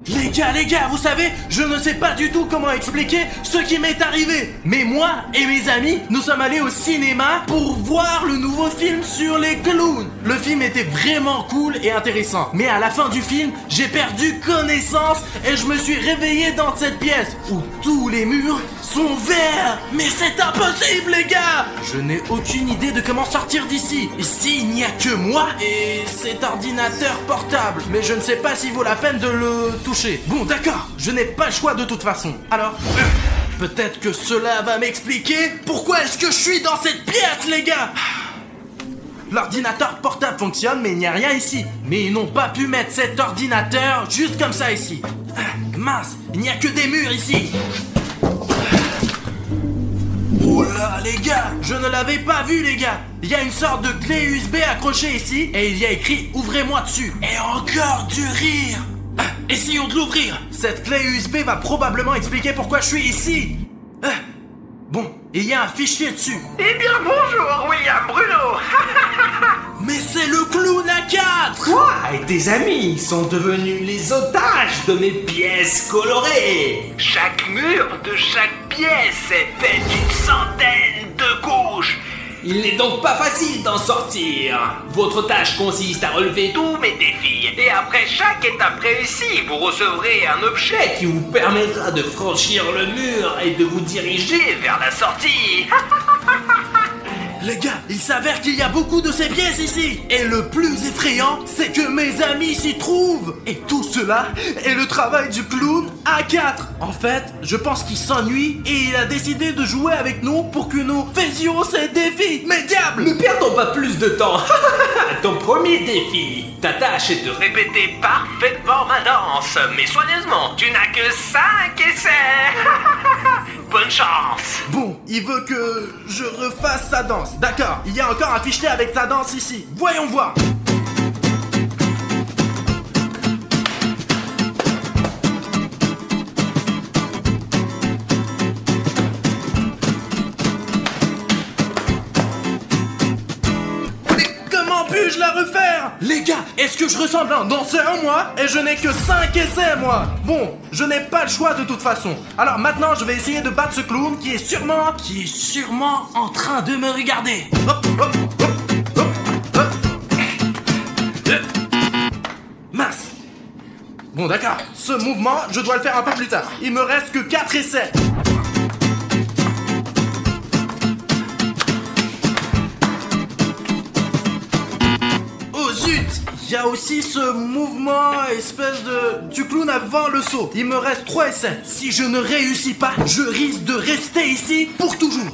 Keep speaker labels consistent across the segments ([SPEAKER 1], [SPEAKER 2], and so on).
[SPEAKER 1] Les gars, vous savez, je ne sais pas du tout comment expliquer ce qui m'est arrivé. Mais moi et mes amis, nous sommes allés au cinéma pour voir le nouveau film sur les clowns. Le film était vraiment cool et intéressant. Mais à la fin du film, j'ai perdu connaissance et je me suis réveillé dans cette pièce où tous les murs sont verts. Mais c'est impossible, les gars! Je n'ai aucune idée de comment sortir d'ici. Ici, il n'y a que moi et cet ordinateur portable. Mais je ne sais pas s'il vaut la peine de le toucher. Bon, d'accord, je n'ai pas le choix de toute façon. Alors, peut-être que cela va m'expliquer pourquoi est-ce que je suis dans cette pièce, les gars! L'ordinateur portable fonctionne, mais il n'y a rien ici. Mais ils n'ont pas pu mettre cet ordinateur juste comme ça ici. Mince, il n'y a que des murs ici. Oh là, les gars, je ne l'avais pas vu, les gars. Il y a une sorte de clé USB accrochée ici et il y a écrit « Ouvrez-moi dessus ». Et encore du rire. Essayons de l'ouvrir. Cette clé USB va probablement expliquer pourquoi je suis ici. Bon, il y a un fichier dessus.
[SPEAKER 2] Eh bien bonjour, William Bruno.
[SPEAKER 1] Mais c'est le clown à 4.
[SPEAKER 2] Toi et tes amis sont devenus les otages de mes pièces colorées. Chaque mur de chaque pièce est fait d'une centaine de couches. Il n'est donc pas facile d'en sortir. Votre tâche consiste à relever tous mes défis. Et après chaque étape réussie, vous recevrez un objet qui vous permettra de franchir le mur et de vous diriger vers la sortie.
[SPEAKER 1] Les gars, il s'avère qu'il y a beaucoup de ces pièces ici. Et le plus effrayant, c'est que mes amis s'y trouvent. Et tout cela est le travail du clown A4. En fait, je pense qu'il s'ennuie et il a décidé de jouer avec nous pour que nous faisions ces défis. Mais diable!
[SPEAKER 2] Ne perdons pas plus de temps. Ton premier défi, ta tâche est de répéter parfaitement ma danse. Mais soigneusement, tu n'as que 5 essais. Bonne chance.
[SPEAKER 1] Bon, il veut que je refasse sa danse. D'accord, il y a encore un fichier avec sa danse ici. Voyons voir. Mais comment puis-je la refaire? Les gars, est-ce que je ressemble à un danseur, moi? Et je n'ai que 5 essais, moi. Bon, je n'ai pas le choix de toute façon. Alors maintenant, je vais essayer de battre ce clown qui est sûrement en train de me regarder. Hop, hop, hop, hop, hop. Mince. Bon, d'accord. Ce mouvement, je dois le faire un peu plus tard. Il me reste que 4 essais. Oh zut! Il y a aussi ce mouvement espèce du clown avant le saut. Il me reste 3 essais. Si je ne réussis pas, je risque de rester ici pour toujours.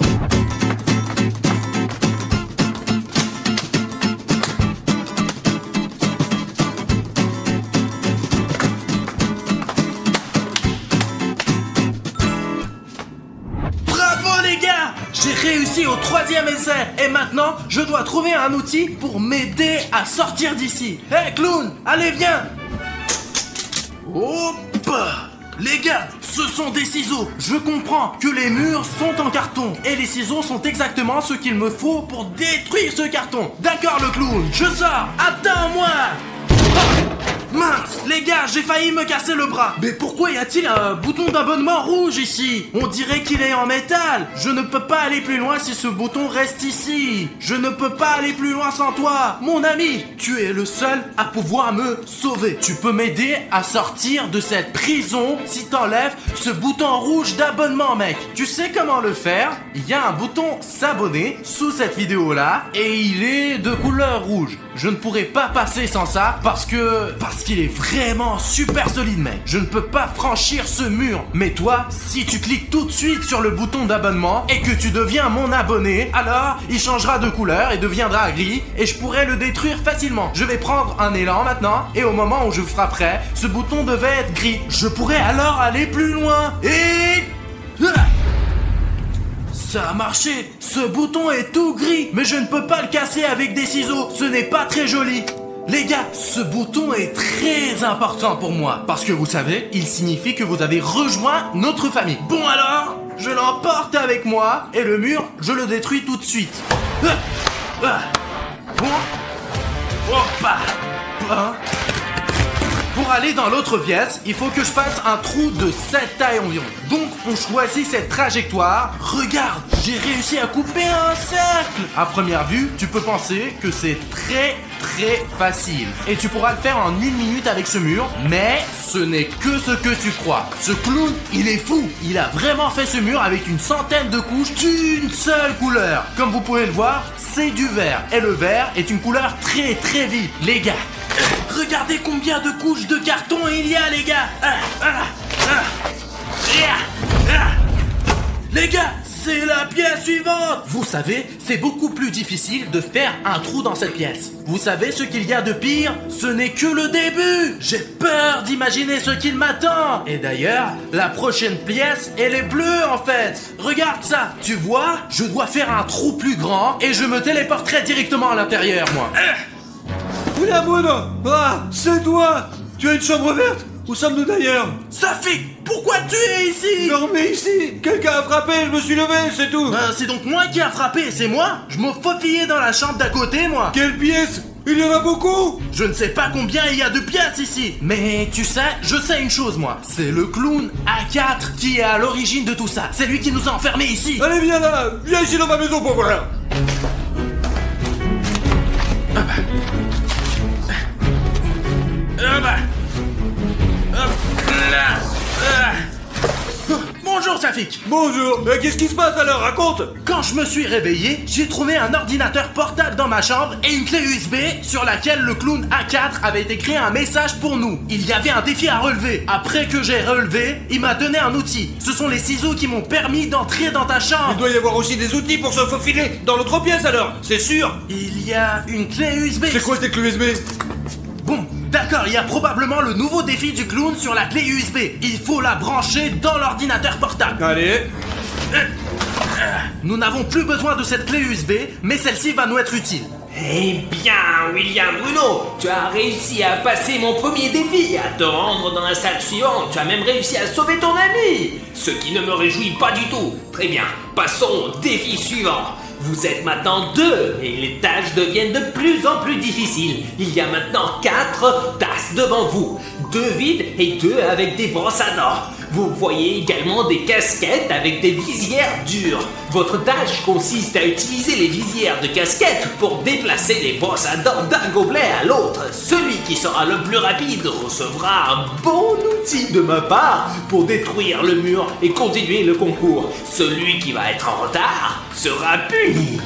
[SPEAKER 1] Bravo les gars! J'ai réussi au 3e essai. Et maintenant, je dois trouver un outil pour m'aider à sortir d'ici. Hé clown, allez viens! Hop! Les gars, ce sont des ciseaux. Je comprends que les murs sont en carton. Et les ciseaux sont exactement ce qu'il me faut pour détruire ce carton. D'accord le clown, je sors. Attends-moi! Mince, les gars, j'ai failli me casser le bras. Mais pourquoi y a-t-il un bouton d'abonnement rouge ici? On dirait qu'il est en métal. Je ne peux pas aller plus loin si ce bouton reste ici. Je ne peux pas aller plus loin sans toi. Mon ami, tu es le seul à pouvoir me sauver. Tu peux m'aider à sortir de cette prison si t'enlèves ce bouton rouge d'abonnement, mec. Tu sais comment le faire? Il y a un bouton s'abonner sous cette vidéo-là et il est de couleur rouge. Je ne pourrai pas passer sans ça parce qu'il est vraiment super solide, mec. Je ne peux pas franchir ce mur. Mais toi, si tu cliques tout de suite sur le bouton d'abonnement et que tu deviens mon abonné, alors il changera de couleur et deviendra gris et je pourrai le détruire facilement. Je vais prendre un élan maintenant et au moment où je frapperai, ce bouton devait être gris. Je pourrais alors aller plus loin et... Ça a marché. Ce bouton est tout gris, mais je ne peux pas le casser avec des ciseaux. Ce n'est pas très joli. Les gars, ce bouton est très important pour moi. Parce que vous savez, il signifie que vous avez rejoint notre famille. Bon alors, je l'emporte avec moi et le mur, je le détruis tout de suite. Bon. Hoppa. 1. Bon. Pour aller dans l'autre pièce, il faut que je fasse un trou de cette taille environ. Donc on choisit cette trajectoire. Regarde, j'ai réussi à couper un cercle. À première vue, tu peux penser que c'est très facile. Et tu pourras le faire en 1 minute avec ce mur, mais ce n'est que ce que tu crois. Ce clown, il est fou. Il a vraiment fait ce mur avec une centaine de couches d'une seule couleur. Comme vous pouvez le voir, c'est du vert. Et le vert est une couleur très vive. Les gars, regardez combien de couches de carton il y a, les gars. Les gars, c'est la pièce suivante. Vous savez, c'est beaucoup plus difficile de faire un trou dans cette pièce. Vous savez ce qu'il y a de pire? Ce n'est que le début. J'ai peur d'imaginer ce qu'il m'attend. Et d'ailleurs, la prochaine pièce, elle est bleue en fait. Regarde ça. Tu vois, je dois faire un trou plus grand et je me téléporterai directement à l'intérieur, moi.
[SPEAKER 3] William Bruno! Ah, c'est toi! Tu as une chambre verte? Où sommes-nous d'ailleurs?
[SPEAKER 1] Safik, pourquoi tu es ici?
[SPEAKER 3] Dormez ici! Quelqu'un a frappé, je me suis levé, c'est tout!
[SPEAKER 1] C'est donc moi qui a frappé, c'est moi? Je me faufillais dans la chambre d'à côté, moi.
[SPEAKER 3] Quelle pièce? Il y en a beaucoup!
[SPEAKER 1] Je ne sais pas combien il y a de pièces ici. Mais tu sais, je sais une chose, moi. C'est le clown A4 qui est à l'origine de tout ça. C'est lui qui nous a enfermés ici.
[SPEAKER 3] Allez, viens là! Viens ici dans ma maison pour voir!
[SPEAKER 1] Bonjour Safik.
[SPEAKER 3] Bonjour, mais qu'est-ce qui se passe alors? Raconte!
[SPEAKER 1] Quand je me suis réveillé, j'ai trouvé un ordinateur portable dans ma chambre et une clé USB sur laquelle le clown A4 avait écrit un message pour nous. Il y avait un défi à relever. Après que j'ai relevé, il m'a donné un outil. Ce sont les ciseaux qui m'ont permis d'entrer dans ta chambre.
[SPEAKER 3] Il doit y avoir aussi des outils pour se faufiler dans l'autre pièce alors, c'est sûr!
[SPEAKER 1] Il y a une clé USB.
[SPEAKER 3] C'est quoi cette clé USB?
[SPEAKER 1] Bon, d'accord, il y a probablement le nouveau défi du clown sur la clé USB. Il faut la brancher dans l'ordinateur portable.
[SPEAKER 3] Allez!
[SPEAKER 1] Nous n'avons plus besoin de cette clé USB, mais celle-ci va nous être utile.
[SPEAKER 2] Eh bien, William Bruno, tu as réussi à passer mon premier défi, à te rendre dans la salle suivante. Tu as même réussi à sauver ton ami, ce qui ne me réjouit pas du tout. Très bien, passons au défi suivant. Vous êtes maintenant 2 et les tâches deviennent de plus en plus difficiles. Il y a maintenant 4 tasses devant vous. 2 vides et 2 avec des brosses à dents. Vous voyez également des casquettes avec des visières dures. Votre tâche consiste à utiliser les visières de casquettes pour déplacer les brosses à dents d'un gobelet à l'autre. Celui qui sera le plus rapide recevra un bon outil de ma part pour détruire le mur et continuer le concours. Celui qui va être en retard sera puni.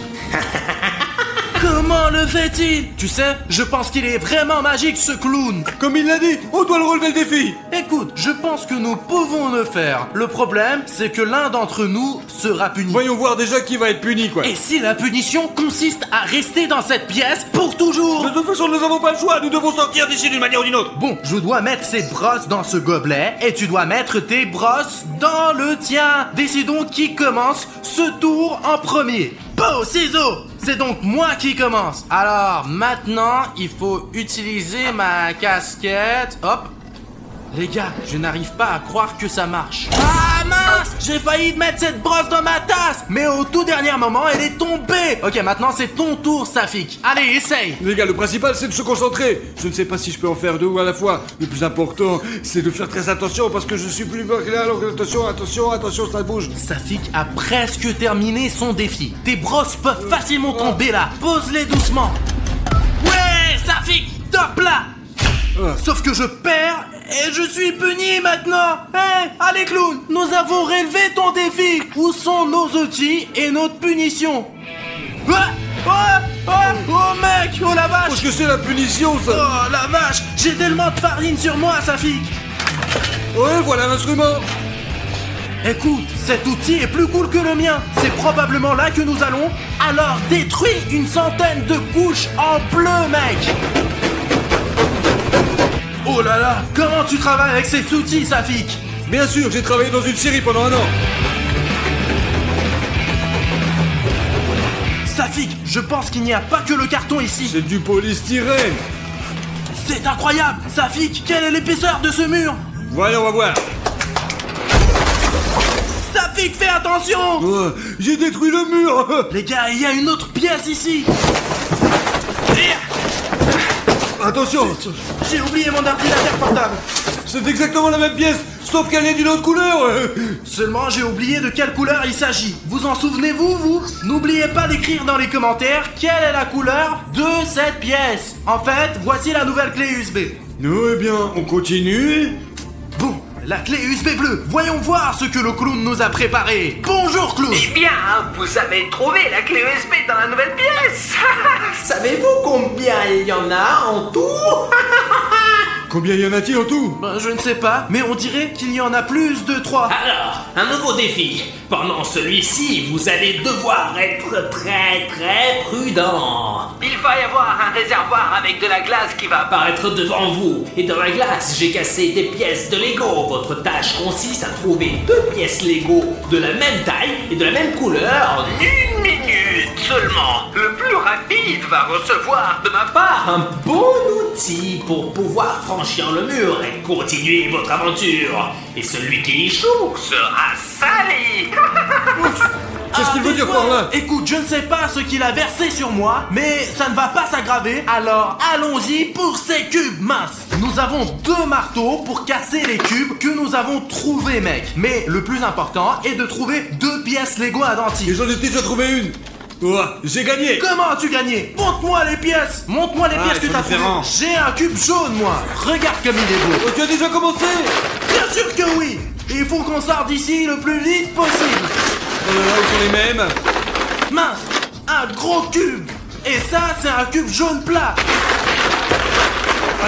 [SPEAKER 1] Comment le fait-il? Tu sais, je pense qu'il est vraiment magique ce clown.
[SPEAKER 3] Comme il l'a dit, on doit le relever le défi!
[SPEAKER 1] Écoute, je pense que nous pouvons le faire. Le problème, c'est que l'un d'entre nous sera puni.
[SPEAKER 3] Voyons voir déjà qui va être puni, quoi!
[SPEAKER 1] Et si la punition consiste à rester dans cette pièce pour toujours?
[SPEAKER 3] De toute façon, nous n'avons pas le choix, nous devons sortir d'ici d'une manière ou d'une autre!
[SPEAKER 1] Bon, je dois mettre ces brosses dans ce gobelet et tu dois mettre tes brosses dans le tien. Décidons qui commence ce tour en premier. Beau ciseaux! C'est donc moi qui commence. Alors maintenant, il faut utiliser ma casquette. Hop. Les gars, je n'arrive pas à croire que ça marche. Ah mince! J'ai failli mettre cette brosse dans ma tasse! Mais au tout dernier moment, elle est tombée! Ok, maintenant c'est ton tour, Safik. Allez, essaye!
[SPEAKER 3] Les gars, le principal c'est de se concentrer. Je ne sais pas si je peux en faire 2 à la fois. Le plus important, c'est de faire très attention parce que je suis plus bas que là. Alors attention, ça bouge.
[SPEAKER 1] Safik a presque terminé son défi. Tes brosses peuvent facilement tomber là. Pose-les doucement. Ouais, Safik, top là! Sauf que je perds et je suis puni maintenant. Allez clown, nous avons relevé ton défi. Où sont nos outils et notre punition? Oh mec, oh la vache!
[SPEAKER 3] Qu'est-ce que c'est la punition ça?
[SPEAKER 1] Oh la vache, j'ai tellement de farine sur moi, Safik.
[SPEAKER 3] Ouais, voilà l'instrument.
[SPEAKER 1] Écoute, cet outil est plus cool que le mien. C'est probablement là que nous allons. Alors détruis une centaine de couches en bleu, mec. Oh là là, comment tu travailles avec cet outil, Safik?
[SPEAKER 3] Bien sûr, j'ai travaillé dans une série pendant 1 an.
[SPEAKER 1] Safik, je pense qu'il n'y a pas que le carton ici.
[SPEAKER 3] C'est du polystyrène.
[SPEAKER 1] C'est incroyable. Safik, quelle est l'épaisseur de ce mur?
[SPEAKER 3] Voyons, on va voir.
[SPEAKER 1] Safik, fais attention.
[SPEAKER 3] J'ai détruit le mur.
[SPEAKER 1] Les gars, il y a une autre pièce ici.
[SPEAKER 3] Attention.
[SPEAKER 1] J'ai oublié mon ordinateur portable.
[SPEAKER 3] C'est exactement la même pièce, sauf qu'elle est d'une autre couleur.
[SPEAKER 1] Seulement, j'ai oublié de quelle couleur il s'agit. Vous en souvenez-vous, vous? N'oubliez pas d'écrire dans les commentaires quelle est la couleur de cette pièce. En fait, voici la nouvelle clé USB.
[SPEAKER 3] Eh bien, on continue.
[SPEAKER 1] Bon, la clé USB bleue. Voyons voir ce que le clown nous a préparé. Bonjour, clown.
[SPEAKER 2] Eh bien, vous avez trouvé la clé USB dans la nouvelle pièce. Savez-vous combien il y en a en tout?
[SPEAKER 3] Combien y en a-t-il en tout?
[SPEAKER 1] Ben, je ne sais pas, mais on dirait qu'il y en a plus de 3.
[SPEAKER 2] Alors, un nouveau défi. Pendant celui-ci, vous allez devoir être très prudent. Il va y avoir un réservoir avec de la glace qui va apparaître devant vous. Et dans la glace, j'ai cassé des pièces de Lego. Votre tâche consiste à trouver 2 pièces Lego de la même taille et de la même couleur en 1 minute seulement. Le plus rapide va recevoir de ma part un bon outil pour pouvoir franchir le mur et continuer votre aventure. Et celui qui échoue sera sali.
[SPEAKER 3] Qu'est-ce qu'il veut dire par là?
[SPEAKER 1] Écoute, je ne sais pas ce qu'il a versé sur moi, mais ça ne va pas s'aggraver. Alors, allons-y pour ces cubes minces. Nous avons 2 marteaux pour casser les cubes que nous avons trouvés, mec. Mais le plus important est de trouver 2 pièces Lego à
[SPEAKER 3] Et
[SPEAKER 1] dentiste.
[SPEAKER 3] j'en ai déjà trouvé une. Oh, j'ai gagné.
[SPEAKER 1] Comment as-tu gagné? Montre-moi les pièces. Montre-moi les pièces
[SPEAKER 3] ils
[SPEAKER 1] que
[SPEAKER 3] sont
[SPEAKER 1] t'as trouvées.
[SPEAKER 3] différents.
[SPEAKER 1] J'ai un cube jaune, moi. Regarde comme il est beau.
[SPEAKER 3] Oh, tu as déjà commencé?
[SPEAKER 1] Bien sûr que oui. Il faut qu'on sorte d'ici le plus vite possible.
[SPEAKER 3] Ils sont les mêmes.
[SPEAKER 1] Mince, un gros cube. Et ça, c'est un cube jaune plat.
[SPEAKER 3] Ah,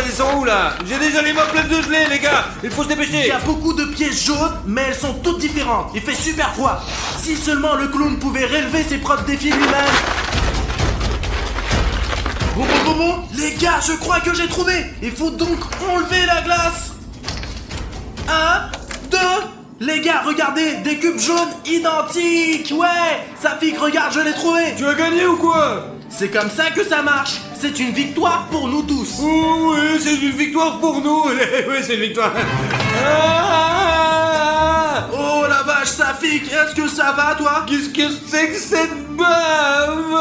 [SPEAKER 3] ils sont où là? J'ai déjà les mains pleines de gelée, les gars. Il faut se
[SPEAKER 1] Il
[SPEAKER 3] dépêcher.
[SPEAKER 1] y a beaucoup de pièces jaunes, mais elles sont toutes différentes. Il fait super froid. Si seulement le clown pouvait relever ses propres défis lui-même. Bon. Les gars, je crois que j'ai trouvé. Il faut donc enlever la glace. 1, 2. Les gars, regardez, des cubes jaunes identiques. Ouais, Safik, regarde, je l'ai trouvé.
[SPEAKER 3] Tu as gagné ou quoi?
[SPEAKER 1] C'est comme ça que ça marche. C'est une victoire pour nous tous.
[SPEAKER 3] Oh oui, c'est une victoire pour nous. Oui, c'est une victoire. Ah,
[SPEAKER 1] Oh la vache, Safik, est-ce que ça va, toi?
[SPEAKER 3] qu'est-ce que c'est que cette bave?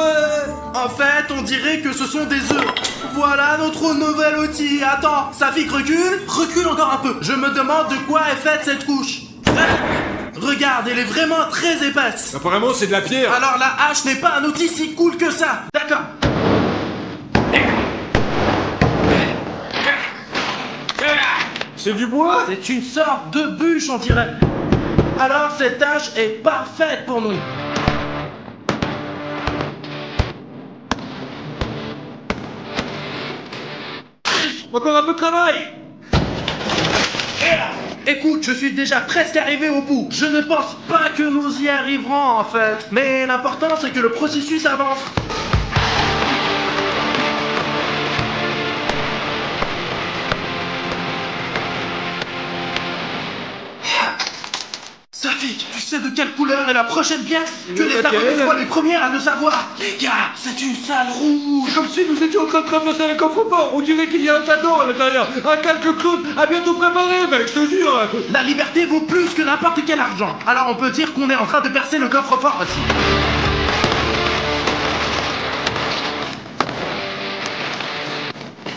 [SPEAKER 1] En fait, on dirait que ce sont des œufs. Voilà notre nouvel outil. Attends, Safik, recule. Recule encore un peu. Je me demande de quoi est faite cette couche. Regarde, elle est vraiment très épaisse.
[SPEAKER 3] Apparemment, c'est de la pierre.
[SPEAKER 1] Alors la hache n'est pas un outil si cool que ça. D'accord.
[SPEAKER 3] C'est du bois?
[SPEAKER 1] C'est une sorte de bûche, on dirait. Alors cette hache est parfaite pour nous.
[SPEAKER 3] Encore un peu de travail.
[SPEAKER 1] Écoute, je suis déjà presque arrivé au bout. Je ne pense pas que nous y arriverons en fait. Mais l'important c'est que le processus avance. Safik, tu sais de quelle couleur est la prochaine pièce? Que les abonnés soient les premières à le savoir. Les gars, c'est une salle rouge.
[SPEAKER 3] Comme si nous étions en train de traverser un coffre-fort. On dirait qu'il y a un cadeau à l'intérieur. Un calque clown à bientôt préparer, mec, je te jure.
[SPEAKER 1] La liberté vaut plus que n'importe quel argent. Alors on peut dire qu'on est en train de percer le coffre-fort aussi.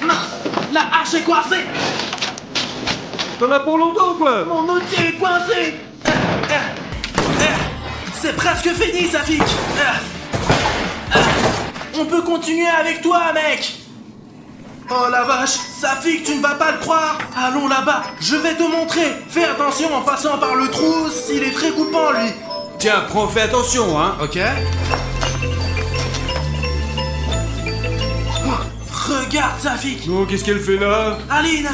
[SPEAKER 1] Mince, la hache est coincée.
[SPEAKER 3] T'en as pour longtemps, quoi.
[SPEAKER 1] Mon outil est coincé. C'est presque fini, Safik. On peut continuer avec toi, mec. Oh la vache, Safik, tu ne vas pas le croire. Allons là-bas, je vais te montrer. Fais attention en passant par le trou, s'il est très coupant, lui.
[SPEAKER 3] Tiens, fais attention, hein.
[SPEAKER 1] Ok. Oh, regarde, Safik.
[SPEAKER 3] Oh, qu'est-ce qu'elle fait là?
[SPEAKER 1] Aline.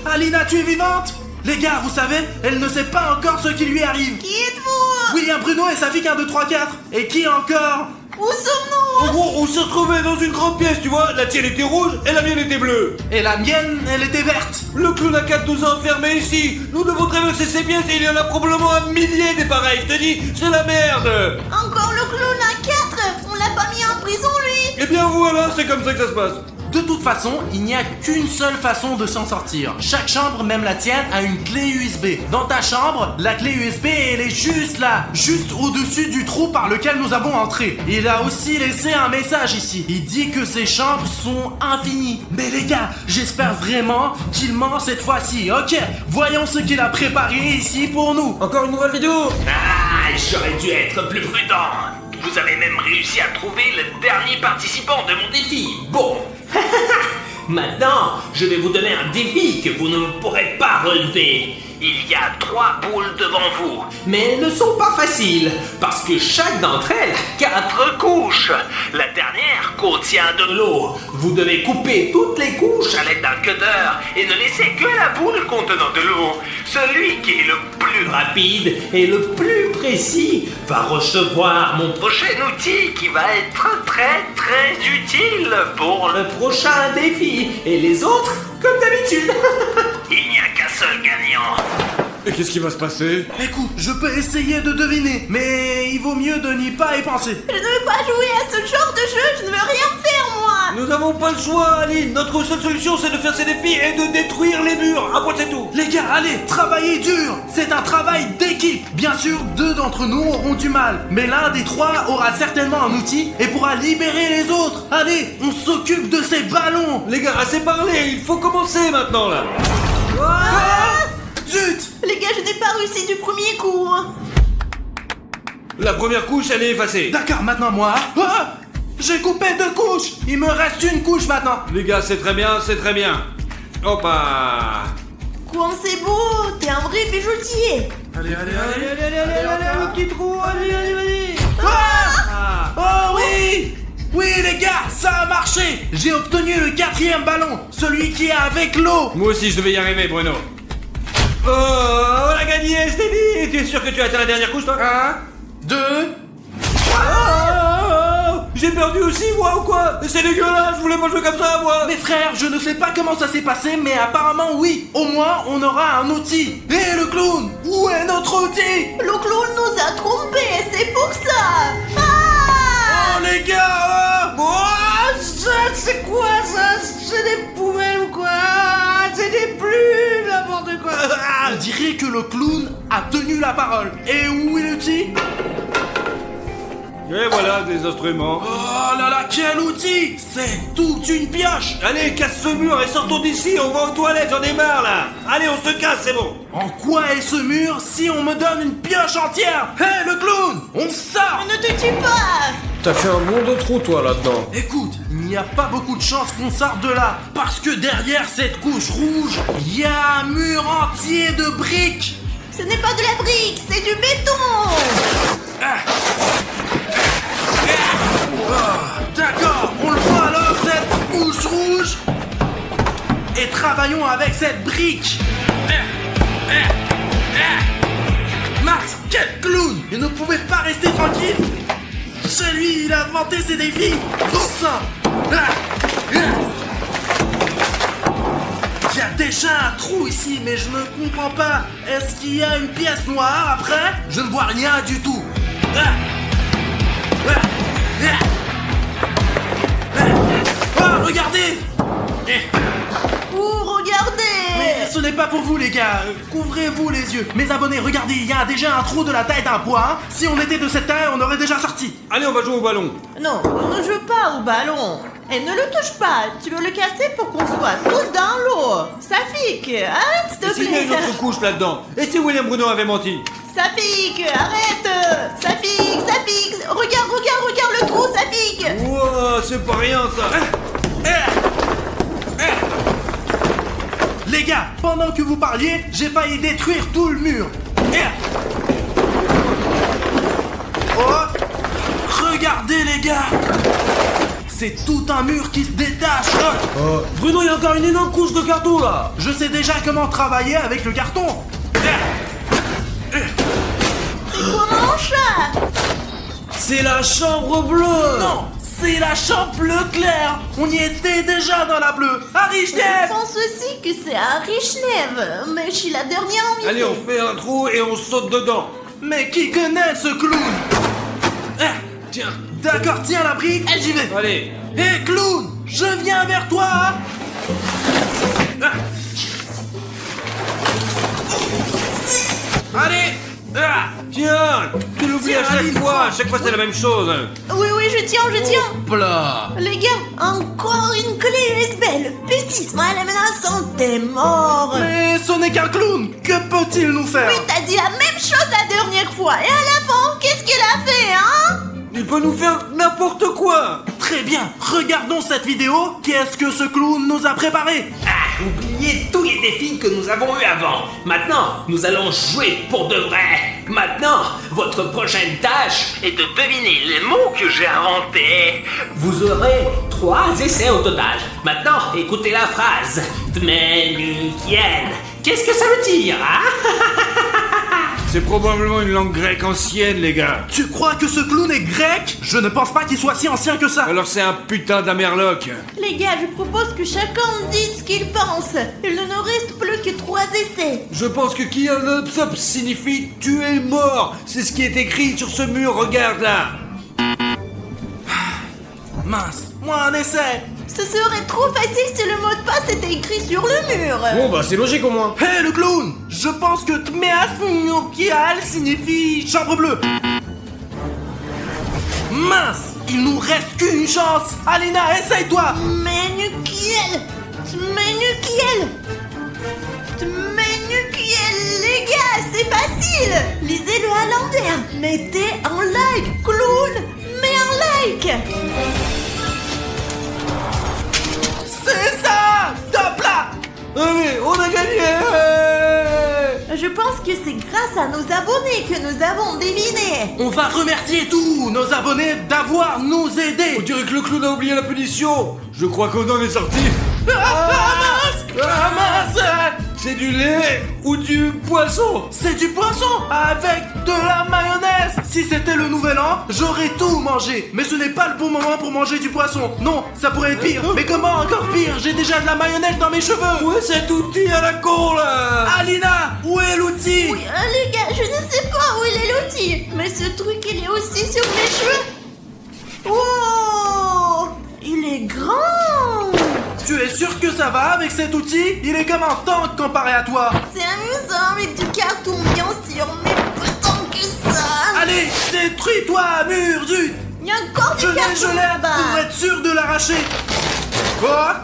[SPEAKER 1] Alina, tu es vivante? Les gars, vous savez, elle ne sait pas encore ce qui lui arrive.
[SPEAKER 4] Qui êtes-vous?
[SPEAKER 1] William Bruno et Safik 1, 2, 3, 4. Et qui encore?
[SPEAKER 4] Où sommes-nous?
[SPEAKER 3] En gros, on s'est retrouvés dans une grande pièce, tu vois. La tienne était rouge et la mienne était bleue.
[SPEAKER 1] Et la mienne, elle était verte.
[SPEAKER 3] Le clown à 4 nous a enfermés ici. Nous devons traverser ces pièces et il y en a probablement un millier des pareils. Je te dis, c'est la merde.
[SPEAKER 4] Encore le clown à 4? On l'a pas mis en prison, lui?
[SPEAKER 3] Eh bien voilà, c'est comme ça que ça se passe.
[SPEAKER 1] De toute façon, il n'y a qu'une seule façon de s'en sortir. Chaque chambre, même la tienne, a une clé USB. Dans ta chambre, la clé USB, elle est juste là, juste au-dessus du trou par lequel nous avons entré. Il a aussi laissé un message ici. Il dit que ces chambres sont infinies. Mais les gars, j'espère vraiment qu'il ment cette fois-ci. Ok, voyons ce qu'il a préparé ici pour nous.
[SPEAKER 3] Encore une nouvelle vidéo?
[SPEAKER 2] Ah, j'aurais dû être plus prudent. Vous avez même réussi à trouver le dernier participant de mon défi. Bon. Maintenant, je vais vous donner un défi que vous ne pourrez pas relever. Il y a 3 boules devant vous, mais elles ne sont pas faciles, parce que chaque d'entre elles a 4 couches. La dernière contient de l'eau. Vous devez couper toutes les couches à l'aide d'un cutter et ne laisser que la boule contenant de l'eau. Celui qui est le plus rapide et le plus précis va recevoir mon prochain outil qui va être très très utile pour le prochain défi. Et les autres, comme d'habitude. Il n'y a qu'un seul gagnant.
[SPEAKER 3] Et qu'est-ce qui va se passer?
[SPEAKER 1] Écoute, je peux essayer de deviner, mais il vaut mieux de n'y pas y penser.
[SPEAKER 4] Je ne veux pas jouer à ce genre de jeu, je ne veux rien faire, moi.
[SPEAKER 3] Nous n'avons pas le choix, Aline. Notre seule solution, c'est de faire ces défis et de détruire les murs. Après, c'est tout.
[SPEAKER 1] Les gars, allez, travaillez dur. C'est un travail d'équipe. Bien sûr, 2 d'entre nous auront du mal, mais l'un des 3 aura certainement un outil et pourra libérer les autres. Allez, on s'occupe de ces ballons.
[SPEAKER 3] Les gars, assez parlé. Il faut commencer maintenant, là.
[SPEAKER 1] Zut!
[SPEAKER 4] Les gars, je n'ai pas réussi du premier coup.
[SPEAKER 3] La première couche, elle est effacée.
[SPEAKER 1] D'accord, maintenant moi. Ah, j'ai coupé 2 couches. Il me reste une couche maintenant.
[SPEAKER 3] Les gars, c'est très bien, c'est très bien. Hop là.
[SPEAKER 4] Quoi, c'est beau, t'es un vrai bijoutier.
[SPEAKER 1] Allez,
[SPEAKER 3] le petit trou, allez, vas-y.
[SPEAKER 1] Oh oui! Oui les gars, ça a marché. J'ai obtenu le 4e ballon, celui qui est avec l'eau.
[SPEAKER 3] Moi aussi, je devais y arriver, Bruno. Oh, on a gagné, je t'ai dit. Tu es sûr que tu as atteint la dernière couche, toi?
[SPEAKER 1] 1, 2...
[SPEAKER 3] J'ai perdu aussi, moi, ou quoi? C'est dégueulasse, je voulais pas jouer comme ça, moi.
[SPEAKER 1] Mes frères, je ne sais pas comment ça s'est passé, mais apparemment oui. Au moins, on aura un outil. Et le clown, où est notre outil?
[SPEAKER 4] Le clown nous a trompés, c'est pour ça.
[SPEAKER 1] Oh les gars,
[SPEAKER 3] Ça, c'est quoi, ça? C'est des poubelles ou quoi? C'est des plumes, n'importe quoi.
[SPEAKER 1] on dirait que le clown a tenu la parole. Et où est l'outil?
[SPEAKER 3] Et voilà, des instruments.
[SPEAKER 1] Oh là là, quel outil! C'est toute une pioche!
[SPEAKER 3] Allez, casse ce mur et sortons d'ici, on va aux toilettes, j'en ai marre, là. Allez, on se casse, c'est bon.
[SPEAKER 1] En quoi est ce mur si on me donne une pioche entière? Hé, le clown! On sort!
[SPEAKER 4] Ne te tue pas.
[SPEAKER 5] T'as fait un monde de trou, toi, là-dedans.
[SPEAKER 1] Écoute, il n'y a pas beaucoup de chances qu'on sorte de là, parce que derrière cette couche rouge, il y a un mur entier de briques!
[SPEAKER 4] Ce n'est pas de la brique, c'est du béton.
[SPEAKER 1] D'accord, on le voit alors, cette couche rouge! Et travaillons avec cette brique! Max, quel clown! Il ne pouvait pas rester tranquille! Chez lui, il a inventé ses défis! Bon sang! Il y a déjà un trou ici, mais je ne comprends pas. Est-ce qu'il y a une pièce noire après? Je ne vois rien du tout. Oh, regardez!
[SPEAKER 4] Regardez.
[SPEAKER 1] Mais ce n'est pas pour vous les gars, couvrez-vous les yeux. Mes abonnés, regardez, il y a déjà un trou de la taille d'un pois. Si on était de cette taille, on aurait déjà sorti.
[SPEAKER 3] Allez, on va jouer au ballon.
[SPEAKER 4] Non, on ne joue pas au ballon. Et ne le touche pas. Tu veux le casser pour qu'on soit tous dans l'eau. Safik, arrête s'il te
[SPEAKER 3] S'il y a
[SPEAKER 4] plaît.
[SPEAKER 3] une autre couche là-dedans. Et si William Bruno avait menti?
[SPEAKER 4] Safik, arrête. Safik, regarde le trou, Safik.
[SPEAKER 3] Wow, c'est pas rien ça.
[SPEAKER 1] Les gars, pendant que vous parliez, j'ai failli détruire tout le mur. Oh, regardez les gars. C'est tout un mur qui se détache.
[SPEAKER 3] Bruno, il y a encore une énorme couche de carton là.
[SPEAKER 1] Je sais déjà comment travailler avec le carton.
[SPEAKER 4] Comment ça?
[SPEAKER 3] C'est la chambre bleue.
[SPEAKER 1] Non, c'est la chambre bleu clair. On y était déjà dans la bleue.
[SPEAKER 4] Je
[SPEAKER 1] Arishnev.
[SPEAKER 4] pense aussi que c'est un Richnev, mais je suis la dernière invitée.
[SPEAKER 3] Allez, on fait un trou et on saute dedans.
[SPEAKER 1] Mais qui connaît ce clown?
[SPEAKER 3] Tiens,
[SPEAKER 1] D'accord, tiens la brique et j'y vais.
[SPEAKER 3] Allez.
[SPEAKER 1] Hé clown, je viens vers toi. Allez.
[SPEAKER 3] Tiens, tu l'oublies à
[SPEAKER 1] Tiens,
[SPEAKER 3] chaque
[SPEAKER 1] Aline,
[SPEAKER 3] fois. À chaque fois, c'est la même chose.
[SPEAKER 4] Oui, je tiens.
[SPEAKER 1] Hopla.
[SPEAKER 4] Les gars, encore une clé USB. Le bêtisme à la menace, t'es mort.
[SPEAKER 1] Mais ce n'est qu'un clown. Que peut-il nous faire?
[SPEAKER 4] Oui, t'as dit la même chose la dernière fois. Et à la fin, qu'est-ce qu'il a fait, hein?
[SPEAKER 3] Il peut nous faire n'importe quoi.
[SPEAKER 1] Très bien, regardons cette vidéo. Qu'est-ce que ce clown nous a préparé?
[SPEAKER 2] Oubliez tous les défis que nous avons eus avant. Maintenant, nous allons jouer pour de vrai. Maintenant, votre prochaine tâche est de deviner les mots que j'ai inventés. Vous aurez 3 essais au total. Maintenant, écoutez la phrase. Dmenukiel. Qu'est-ce que ça veut dire, hein?
[SPEAKER 3] C'est probablement une langue grecque ancienne, les gars.
[SPEAKER 1] Tu crois que ce clown est grec? Je ne pense pas qu'il soit si ancien que ça.
[SPEAKER 3] Alors c'est un putain d'Amerloc.
[SPEAKER 4] Les gars, je propose que chacun dise ce qu'il pense. Il ne nous reste plus que 3 essais.
[SPEAKER 3] Je pense que Kianopsop signifie tuer mort. C'est ce qui est écrit sur ce mur, regarde là.
[SPEAKER 1] Mince, moi un essai.
[SPEAKER 4] Ce serait trop facile si le mot de passe était écrit sur le mur.
[SPEAKER 5] Bon bah c'est logique au moins.
[SPEAKER 1] Hé le clown, je pense que Tmeasnukial signifie chambre bleue. Mince, il nous reste qu'une chance. Alina, essaye-toi.
[SPEAKER 4] Tmenukiel. Les gars, c'est facile. Lisez-le à l'envers. Mettez un like. Clown, mets un like.
[SPEAKER 1] C'est ça. Top là.
[SPEAKER 3] Allez, on a gagné.
[SPEAKER 4] Je pense que c'est grâce à nos abonnés que nous avons deviné.
[SPEAKER 1] On va remercier tous nos abonnés d'avoir nous aidés.
[SPEAKER 3] On dirait que le clown a oublié la punition. Je crois qu'on en est sorti.
[SPEAKER 1] Ah mince.
[SPEAKER 3] C'est du lait ou du poisson?
[SPEAKER 1] C'est du poisson avec de la mayonnaise. Si c'était le nouvel an, j'aurais tout mangé. Mais ce n'est pas le bon moment pour manger du poisson. Non, ça pourrait être pire. Mais comment encore pire? J'ai déjà de la mayonnaise dans mes cheveux.
[SPEAKER 3] Où est cet outil à la con là?
[SPEAKER 1] Alina, où est l'outil?
[SPEAKER 4] Oui, les gars, je ne sais pas où il est l'outil. Mais ce truc, il est aussi sur mes cheveux. Oh, il est grand.
[SPEAKER 1] Tu es sûr que ça va avec cet outil? Il est comme un tank comparé à toi.
[SPEAKER 4] C'est amusant avec du carton, bien sûr, mais pas tant que ça.
[SPEAKER 1] Allez, détruis-toi, mur, zut.
[SPEAKER 4] Il y a encore du
[SPEAKER 1] Je
[SPEAKER 4] carton
[SPEAKER 1] l'ai
[SPEAKER 4] là-bas.
[SPEAKER 1] pour être sûr de l'arracher. Quoi?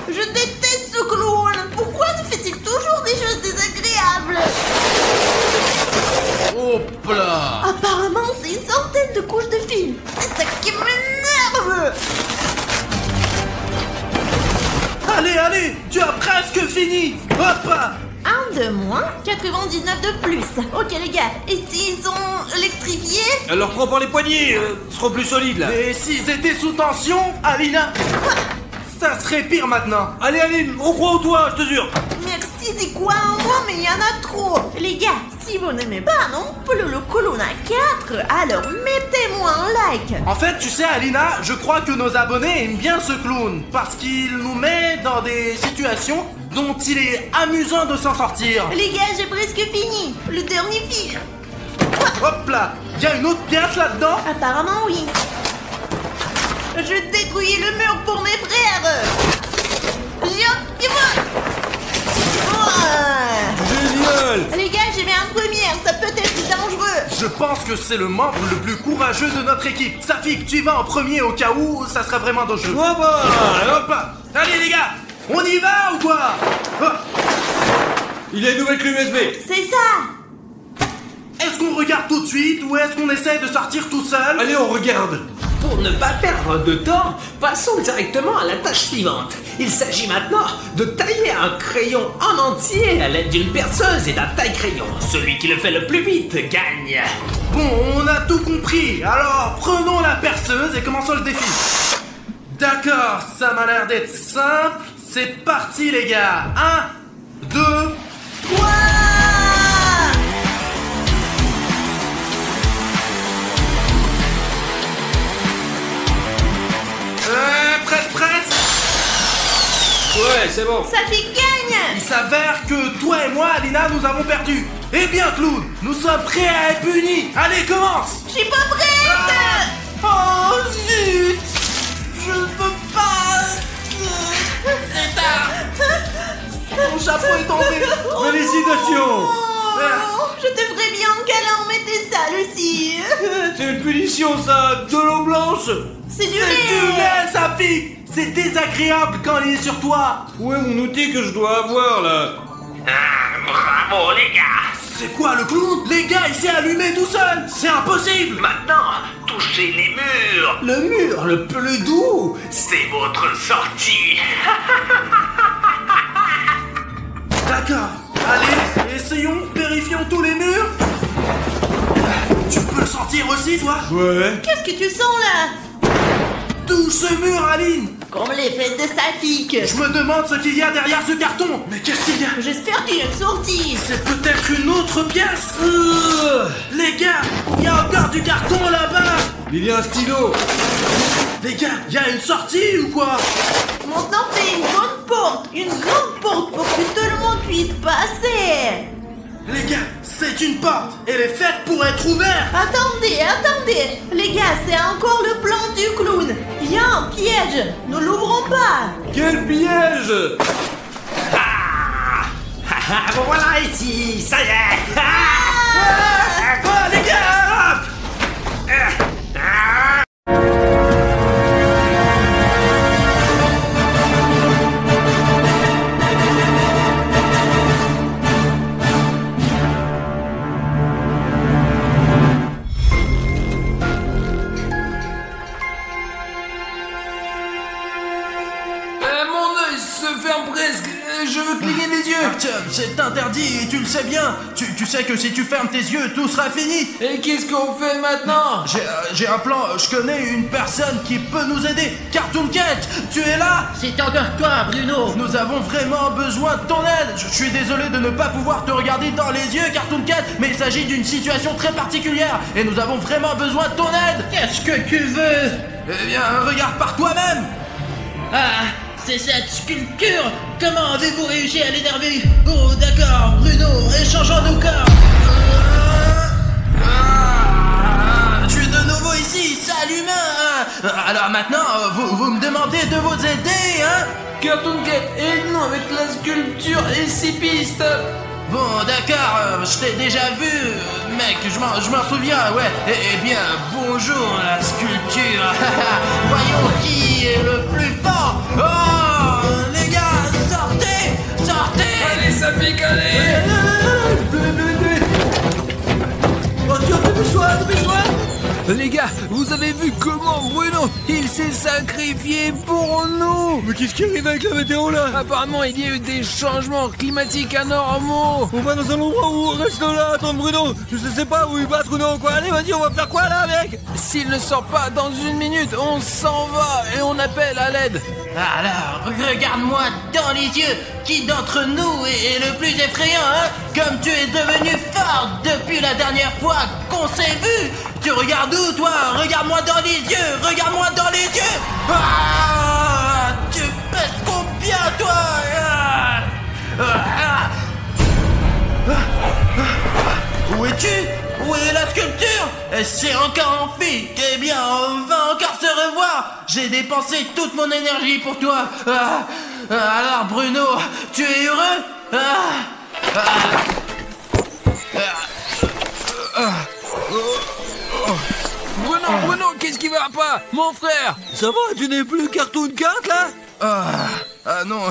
[SPEAKER 4] Je déteste ce clown. Pourquoi nous fait-il toujours des choses désagréables?
[SPEAKER 1] Hop là.
[SPEAKER 4] Apparemment, c'est une centaine de couches de fil. C'est ça qui m'énerve.
[SPEAKER 1] Allez, tu as presque fini. Hop.
[SPEAKER 4] 1 de moins, 99 de plus. Ok les gars, et s'ils sont électrifiés?
[SPEAKER 3] Alors prends par les poignets, ils seront plus solides là.
[SPEAKER 1] Et s'ils étaient sous tension, Alina? Ça serait pire maintenant.
[SPEAKER 3] Allez Aline, on croit en toi, je te jure.
[SPEAKER 4] Merci, c'est quoi en moi, mais il y en a trop. Les gars, si vous n'aimez pas non plus le colonne à 4, alors mettez-moi un like.
[SPEAKER 1] En fait, tu sais, Alina, je crois que nos abonnés aiment bien ce clown parce qu'il nous met dans des situations dont il est amusant de s'en sortir.
[SPEAKER 4] Les gars, j'ai presque fini. Le dernier fil.
[SPEAKER 1] Hop là, il y a une autre pièce là-dedans.
[SPEAKER 4] Apparemment, oui. Je détruis le mur pour mes frères.
[SPEAKER 3] Génial.
[SPEAKER 4] Les gars, j'ai mis un première, ça peut être dangereux.
[SPEAKER 1] Je pense que c'est le membre le plus courageux de notre équipe. Safik, tu y vas en premier au cas où ça serait vraiment dangereux.
[SPEAKER 3] Ouais bah.
[SPEAKER 1] Hop là. Allez les gars, on y va ou quoi? Hop.
[SPEAKER 3] Il y a une nouvelle clé USB.
[SPEAKER 4] C'est ça.
[SPEAKER 1] Est-ce qu'on regarde tout de suite ou est-ce qu'on essaie de sortir tout seul?
[SPEAKER 3] Allez, on regarde.
[SPEAKER 2] Pour ne pas perdre de temps, passons directement à la tâche suivante. Il s'agit maintenant de tailler un crayon en entier à l'aide d'une perceuse et d'un taille-crayon. Celui qui le fait le plus vite gagne.
[SPEAKER 1] Bon, on a tout compris. Alors, prenons la perceuse et commençons le défi. D'accord, ça m'a l'air d'être simple. C'est parti les gars. 1, 2...
[SPEAKER 4] Ouah.
[SPEAKER 1] Presque.
[SPEAKER 5] Ouais, c'est bon.
[SPEAKER 4] Ça fait gagne.
[SPEAKER 1] Il s'avère que toi et moi, Alina, nous avons perdu. Eh bien, clown, nous sommes prêts à être punis. Allez, commence.
[SPEAKER 4] Je suis pas prête. Oh zut! Je ne peux pas.
[SPEAKER 1] C'est tard. Mon chapeau est tombé.
[SPEAKER 3] Félicitations.
[SPEAKER 4] Oh, je te ferais bien qu'elle en mettait ça, Lucie.
[SPEAKER 3] C'est une punition, ça. De l'eau blanche.
[SPEAKER 4] C'est du
[SPEAKER 1] C'est du
[SPEAKER 4] lait.
[SPEAKER 1] lait, ça pique. C'est désagréable quand il est sur toi.
[SPEAKER 3] Où est mon outil que je dois avoir, là?
[SPEAKER 2] Bravo les gars.
[SPEAKER 1] C'est quoi le clown? Les gars, il s'est allumé tout seul. C'est impossible.
[SPEAKER 2] Maintenant, touchez les murs.
[SPEAKER 1] Le mur le plus doux.
[SPEAKER 2] C'est votre sortie.
[SPEAKER 1] D'accord. Allez, essayons, vérifions tous les murs. Tu peux le sentir aussi, toi?
[SPEAKER 3] Ouais.
[SPEAKER 4] Qu'est-ce que tu sens là?
[SPEAKER 1] Tout ce mur, Aline.
[SPEAKER 4] Comme les fesses de statique.
[SPEAKER 1] Je me demande ce qu'il y a derrière ce carton. Mais qu'est-ce qu'il y a?
[SPEAKER 4] J'espère qu'il y a une sortie.
[SPEAKER 1] C'est peut-être une autre pièce. Les gars, il y a encore du carton là-bas.
[SPEAKER 3] Il y a un stylo.
[SPEAKER 1] Les gars, il y a une sortie ou quoi?
[SPEAKER 4] Maintenant, fais une grande porte. Une grande porte pour que tout le monde puisse passer.
[SPEAKER 1] Les gars, c'est une porte. Elle est faite pour être ouverte.
[SPEAKER 4] Attendez, attendez. Les gars, c'est encore le plan du clown. Il y a un piège. Ne l'ouvrons pas.
[SPEAKER 3] Quel piège!
[SPEAKER 2] Bon voilà ici, ça y est.
[SPEAKER 1] Oh, les gars!
[SPEAKER 5] Mon œil se ferme presque. Je veux cligner des yeux.
[SPEAKER 1] Tiens, c'est interdit et tu le sais bien. Tu sais que si tu fermes tes yeux, tout sera fini.
[SPEAKER 5] Et qu'est-ce qu'on fait maintenant?
[SPEAKER 1] J'ai un plan. Je connais une personne qui peut nous aider. Cartoon Cat, tu es là?
[SPEAKER 6] C'est encore toi, Bruno.
[SPEAKER 1] Nous avons vraiment besoin de ton aide. Je suis désolé de ne pas pouvoir te regarder dans les yeux, Cartoon Cat, mais il s'agit d'une situation très particulière et nous avons vraiment besoin de ton aide.
[SPEAKER 6] Qu'est-ce que tu veux?
[SPEAKER 1] Eh bien, regarde par toi-même.
[SPEAKER 6] Ah, c'est cette sculpture. Comment avez-vous réussi à l'énerver? Oh, d'accord, Bruno, échangeons nos corps.
[SPEAKER 1] Je suis de nouveau ici, salut humain. Alors maintenant, vous me demandez de vous aider, hein?
[SPEAKER 5] Cartoon Cat, aide-nous avec la sculpture et ses pistes.
[SPEAKER 1] Bon, d'accord, je t'ai déjà vu, mec, je m'en souviens, ouais. Eh bien, bonjour la sculpture. Voyons qui est le plus fort. Oh, les gars, sortez.
[SPEAKER 5] Allez, ça pique, allez.
[SPEAKER 1] Oh, dépêche-toi.
[SPEAKER 5] Les gars, vous avez vu comment Bruno, il s'est sacrifié pour nous.
[SPEAKER 3] Mais qu'est-ce qui arrive avec la météo, là?
[SPEAKER 5] Apparemment, il y a eu des changements climatiques anormaux.
[SPEAKER 3] On va dans un endroit où on reste là, attends Bruno. Je sais pas où il battre ou non, quoi. Allez, vas-y, on va faire quoi, là, mec?
[SPEAKER 5] S'il ne sort pas dans une minute, on s'en va et on appelle à l'aide.
[SPEAKER 1] Alors, regarde-moi dans les yeux. Qui d'entre nous est le plus effrayant, hein? Comme tu es devenu fort depuis la dernière fois qu'on s'est vu. Tu regardes où, toi? Regarde-moi dans les yeux. Ah, tu pèses combien, toi? Où es-tu? Où est la sculpture? C'est encore en fuite. Eh bien, on va encore se revoir. J'ai dépensé toute mon énergie pour toi. Alors, Bruno, tu es heureux?
[SPEAKER 5] Bruno, qu'est-ce qui va pas? Mon frère!
[SPEAKER 3] Ça va, tu n'es plus Cartoon Cat, là?
[SPEAKER 1] Non,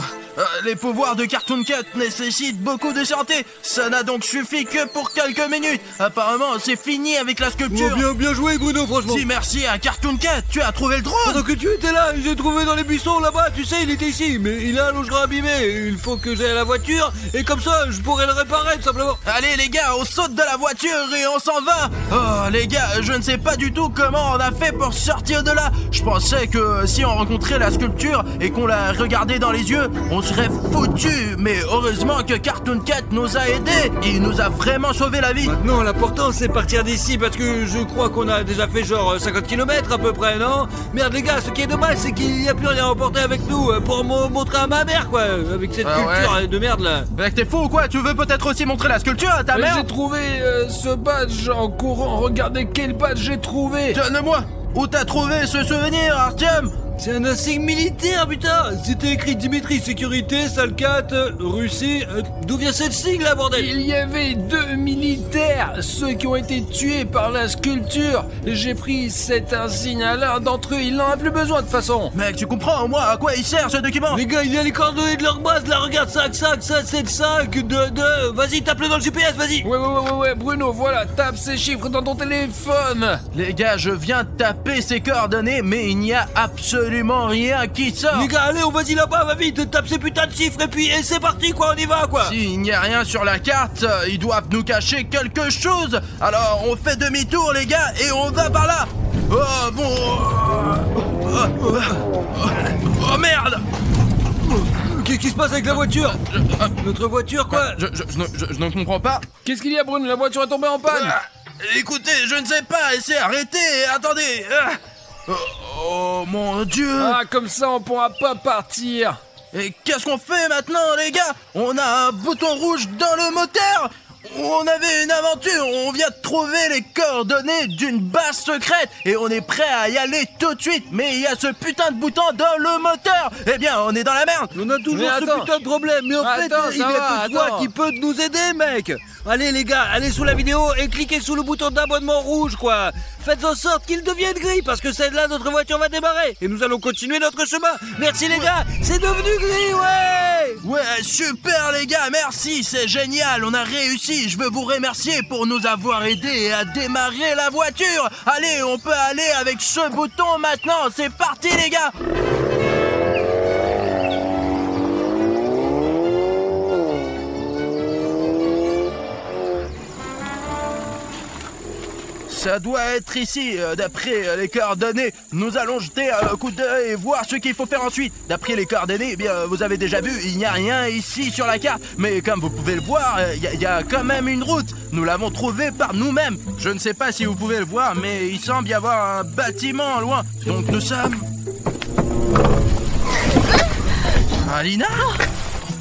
[SPEAKER 1] les pouvoirs de Cartoon Cat nécessitent beaucoup de santé. Ça n'a donc suffi que pour quelques minutes. Apparemment, c'est fini avec la sculpture.
[SPEAKER 3] Bien joué, Bruno, franchement.
[SPEAKER 1] Si merci à Cartoon Cat, tu as trouvé le drone.
[SPEAKER 3] Pendant que tu étais là, j'ai trouvé dans les buissons là-bas, tu sais, il était ici, mais il a un longeron abîmé. Il faut que j'aille à la voiture, et comme ça, je pourrais le réparer, tout simplement.
[SPEAKER 1] Allez les gars, on saute de la voiture et on s'en va. Oh les gars, je ne sais pas du tout comment on a fait pour sortir de là. Je pensais que si on rencontrait la sculpture et qu'on la regardait dans les yeux, on serait foutu. Mais heureusement que Cartoon Cat nous a aidés. Il nous a vraiment sauvé la vie.
[SPEAKER 3] Maintenant, l'important, c'est partir d'ici, parce que je crois qu'on a déjà fait genre 50 km à peu près, non? Merde les gars, ce qui est dommage, c'est qu'il n'y a plus rien à emporter avec nous pour montrer à ma mère, quoi, avec cette culture de merde, là.
[SPEAKER 1] Mec, t'es fou ou quoi? Tu veux peut-être aussi montrer la sculpture à ta mère?
[SPEAKER 5] J'ai trouvé ce badge en courant. Regardez quel badge j'ai trouvé.
[SPEAKER 1] Donne-moi. Où t'as trouvé ce souvenir, Artyom?
[SPEAKER 3] C'est un insigne militaire, putain. C'était écrit Dimitri Sécurité, salle 4, Russie. D'où vient cette sigle, là, bordel?
[SPEAKER 5] Il y avait 2 militaires, ceux qui ont été tués par la sculpture. J'ai pris cet insigne à l'un d'entre eux, il n'en a plus besoin de toute façon.
[SPEAKER 1] Mec, tu comprends au moins à quoi il sert ce document?
[SPEAKER 3] Les gars, il y a les coordonnées de leur base, là, regarde, 5, 5, 5, 7, 5, 2, 2. Vas-y, tape-le dans le GPS, vas-y.
[SPEAKER 5] Ouais, Bruno, voilà, tape ces chiffres dans ton téléphone.
[SPEAKER 1] Les gars, je viens de taper ces coordonnées, mais il n'y a absolument rien qui sort.
[SPEAKER 3] Les gars, allez, on vas-y là-bas, va vite, tape ces putains de chiffres, et puis c'est parti, quoi, on y va, quoi.
[SPEAKER 1] S'il n'y a rien sur la carte, ils doivent nous cacher quelque chose. Alors, on fait demi-tour, les gars, et on va par là. Oh, bon... Oh, merde.
[SPEAKER 3] Qu'est-ce qui se passe avec la voiture? Notre voiture, quoi?
[SPEAKER 1] Je ne comprends pas.
[SPEAKER 5] Qu'est-ce qu'il y a, Bruno? La voiture est tombée en panne.
[SPEAKER 1] Écoutez, je ne sais pas, essayez, arrêtez, attendez. Oh mon Dieu.
[SPEAKER 5] Ah, comme ça, on pourra pas partir.
[SPEAKER 1] Et qu'est-ce qu'on fait maintenant, les gars? On a un bouton rouge dans le moteur. On avait une aventure, on vient de trouver les coordonnées d'une base secrète et on est prêt à y aller tout de suite, mais il y a ce putain de bouton dans le moteur. Eh bien, on est dans la merde.
[SPEAKER 3] On a toujours ce putain de problème, mais en fait, il y a que toi qui peut nous aider, mec. Allez les gars, allez sous la vidéo et cliquez sous le bouton d'abonnement rouge, quoi. Faites en sorte qu'il devienne gris, parce que c'est là notre voiture va démarrer et nous allons continuer notre chemin. Merci les gars, c'est devenu gris, ouais.
[SPEAKER 1] Ouais, super les gars, merci, c'est génial, on a réussi. Je veux vous remercier pour nous avoir aidés à démarrer la voiture. Allez, on peut aller avec ce bouton maintenant, c'est parti les gars. Ça doit être ici, d'après les coordonnées. Nous allons jeter un coup d'œil et voir ce qu'il faut faire ensuite. D'après les coordonnées, eh bien, vous avez déjà vu, il n'y a rien ici sur la carte. Mais comme vous pouvez le voir, il y a quand même une route. Nous l'avons trouvée par nous-mêmes. Je ne sais pas si vous pouvez le voir, mais il semble y avoir un bâtiment loin. Donc nous sommes... Alina ?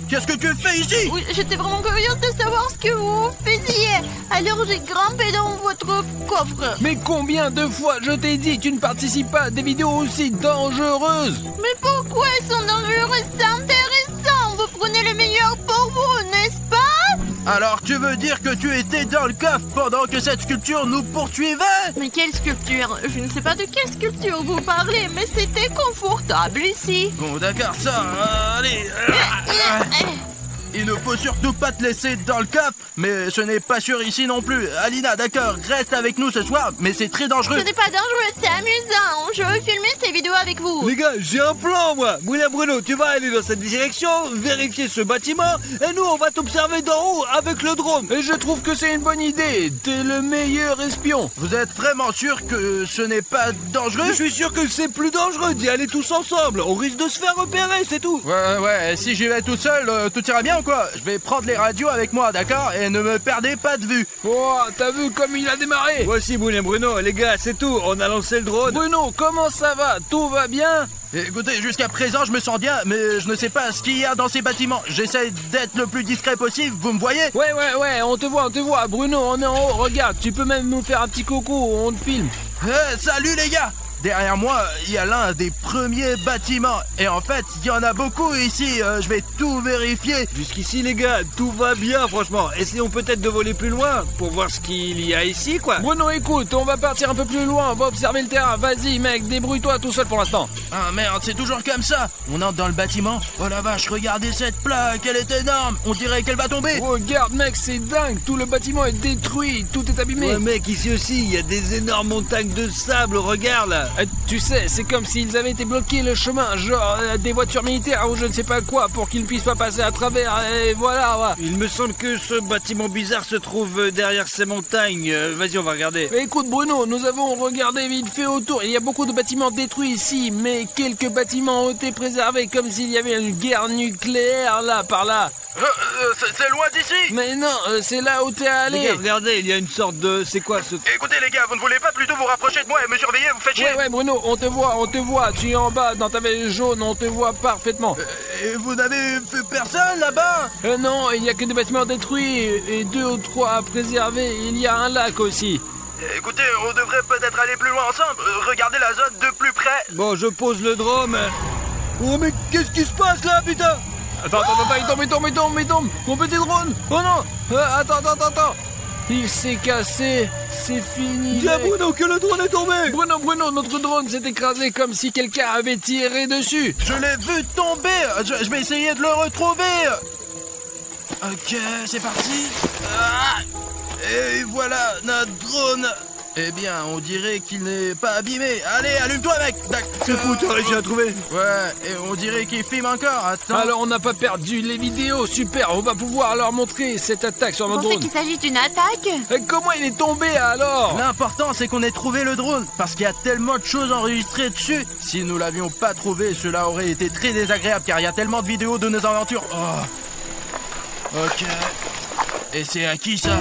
[SPEAKER 1] Qu'est-ce que tu fais ici?
[SPEAKER 4] Oui, j'étais vraiment curieuse de savoir ce que vous faisiez. Alors j'ai grimpé dans votre coffre.
[SPEAKER 5] Mais combien de fois je t'ai dit, tu ne participes pas à des vidéos aussi dangereuses?
[SPEAKER 4] Mais pourquoi elles sont dangereuses? C'est intéressant. Vous prenez le meilleur pour vous, n'est-ce pas?
[SPEAKER 1] Alors tu veux dire que tu étais dans le coffre pendant que cette sculpture nous poursuivait?
[SPEAKER 4] Mais quelle sculpture? Je ne sais pas de quelle sculpture vous parlez, mais c'était confortable ici.
[SPEAKER 1] Bon d'accord, ça, allez. Il ne faut surtout pas te laisser dans le coffre, mais ce n'est pas sûr ici non plus. Alina, d'accord, reste avec nous ce soir, mais c'est très dangereux.
[SPEAKER 4] Ce n'est pas dangereux, c'est amusant. Je veux filmer ces vidéos avec vous.
[SPEAKER 3] Les gars, j'ai un plan, moi. Moulin Bruno, tu vas aller dans cette direction, vérifier ce bâtiment, et nous, on va t'observer d'en haut avec le drone.
[SPEAKER 5] Et je trouve que c'est une bonne idée. T'es le meilleur espion.
[SPEAKER 1] Vous êtes vraiment sûr que ce n'est pas dangereux?
[SPEAKER 3] Je suis sûr que c'est plus dangereux d'y aller tous ensemble. On risque de se faire repérer, c'est tout.
[SPEAKER 1] Ouais, si j'y vais tout seul, tout ira bien ou quoi? Je vais prendre les radios avec moi, d'accord? Et ne me perdez pas de vue.
[SPEAKER 5] Oh, t'as vu comme il a démarré?
[SPEAKER 3] Voici Moulin Bruno, les gars, c'est tout. On a lancé le drone.
[SPEAKER 5] Bruno, comment ça va? Tout va bien?
[SPEAKER 1] Écoutez, jusqu'à présent, je me sens bien, mais je ne sais pas ce qu'il y a dans ces bâtiments. J'essaie d'être le plus discret possible, vous me voyez?
[SPEAKER 5] Ouais, on te voit. Bruno, on est en haut, regarde, tu peux même nous faire un petit coucou, on te filme.
[SPEAKER 1] Salut les gars! Derrière moi, il y a l'un des premiers bâtiments. Et en fait, il y en a beaucoup ici. Je vais tout vérifier.
[SPEAKER 3] Jusqu'ici, les gars, tout va bien, franchement. Essayons peut-être de voler plus loin pour voir ce qu'il y a ici, quoi.
[SPEAKER 5] Bruno, écoute, on va partir un peu plus loin. On va observer le terrain. Vas-y, mec, débrouille-toi tout seul pour l'instant.
[SPEAKER 1] Ah merde, c'est toujours comme ça. On entre dans le bâtiment. Oh la vache, regardez cette plaque. Elle est énorme. On dirait qu'elle va tomber.
[SPEAKER 5] Regarde, mec, c'est dingue. Tout le bâtiment est détruit. Tout est abîmé.
[SPEAKER 3] Ouais, mec, ici aussi, il y a des énormes montagnes de sable. Regarde, là.
[SPEAKER 5] Tu sais, c'est comme s'ils avaient été bloqués le chemin, genre des voitures militaires ou je ne sais pas quoi, pour qu'ils ne puissent pas passer à travers, et voilà, ouais.
[SPEAKER 3] Il me semble que ce bâtiment bizarre se trouve derrière ces montagnes. Vas-y, on va regarder.
[SPEAKER 5] Écoute Bruno, nous avons regardé vite fait autour. Il y a beaucoup de bâtiments détruits ici, mais quelques bâtiments ont été préservés, comme s'il y avait une guerre nucléaire là, par là.
[SPEAKER 1] C'est loin d'ici.
[SPEAKER 5] Mais non, c'est là où t'es allé.
[SPEAKER 3] Les gars, regardez, il y a une sorte de... C'est quoi ce...
[SPEAKER 1] Écoutez les gars, vous ne voulez pas plutôt vous rapprocher de moi et me surveiller? Vous faites chier.
[SPEAKER 5] Ouais Bruno, on te voit. Tu es en bas dans ta veste jaune, on te voit parfaitement.
[SPEAKER 1] Et vous n'avez vu personne là-bas?
[SPEAKER 5] Non, il y a que des bâtiments détruits et 2 ou 3 à préserver. Il y a un lac aussi.
[SPEAKER 1] Écoutez, on devrait peut-être aller plus loin ensemble. Regardez la zone de plus près.
[SPEAKER 3] Bon, je pose le drone. Oh, mais qu'est-ce qui se passe là, putain?
[SPEAKER 5] Attends, il tombe. Mon petit drone. Oh non. Attends. Il s'est cassé. C'est fini.
[SPEAKER 3] Dis à Bruno que le drone est tombé.
[SPEAKER 5] Bruno, notre drone s'est écrasé comme si quelqu'un avait tiré dessus.
[SPEAKER 1] Je l'ai vu tomber. Je vais essayer de le retrouver. Ok, c'est parti. Et voilà notre drone. Eh bien, on dirait qu'il n'est pas abîmé. Allez, allume-toi, mec.
[SPEAKER 3] C'est fou, tu as réussi à trouver.
[SPEAKER 1] Ouais, et on dirait qu'il filme encore. Attends.
[SPEAKER 5] Alors, on n'a pas perdu les vidéos. Super, on va pouvoir leur montrer cette attaque sur notre
[SPEAKER 7] Vous pensez
[SPEAKER 5] drone.
[SPEAKER 7] qu'il s'agit d'une attaque?
[SPEAKER 5] Et comment il est tombé alors?
[SPEAKER 1] L'important, c'est qu'on ait trouvé le drone, parce qu'il y a tellement de choses enregistrées dessus. Si nous l'avions pas trouvé, cela aurait été très désagréable, car il y a tellement de vidéos de nos aventures. Oh. Ok. Et c'est à qui ça?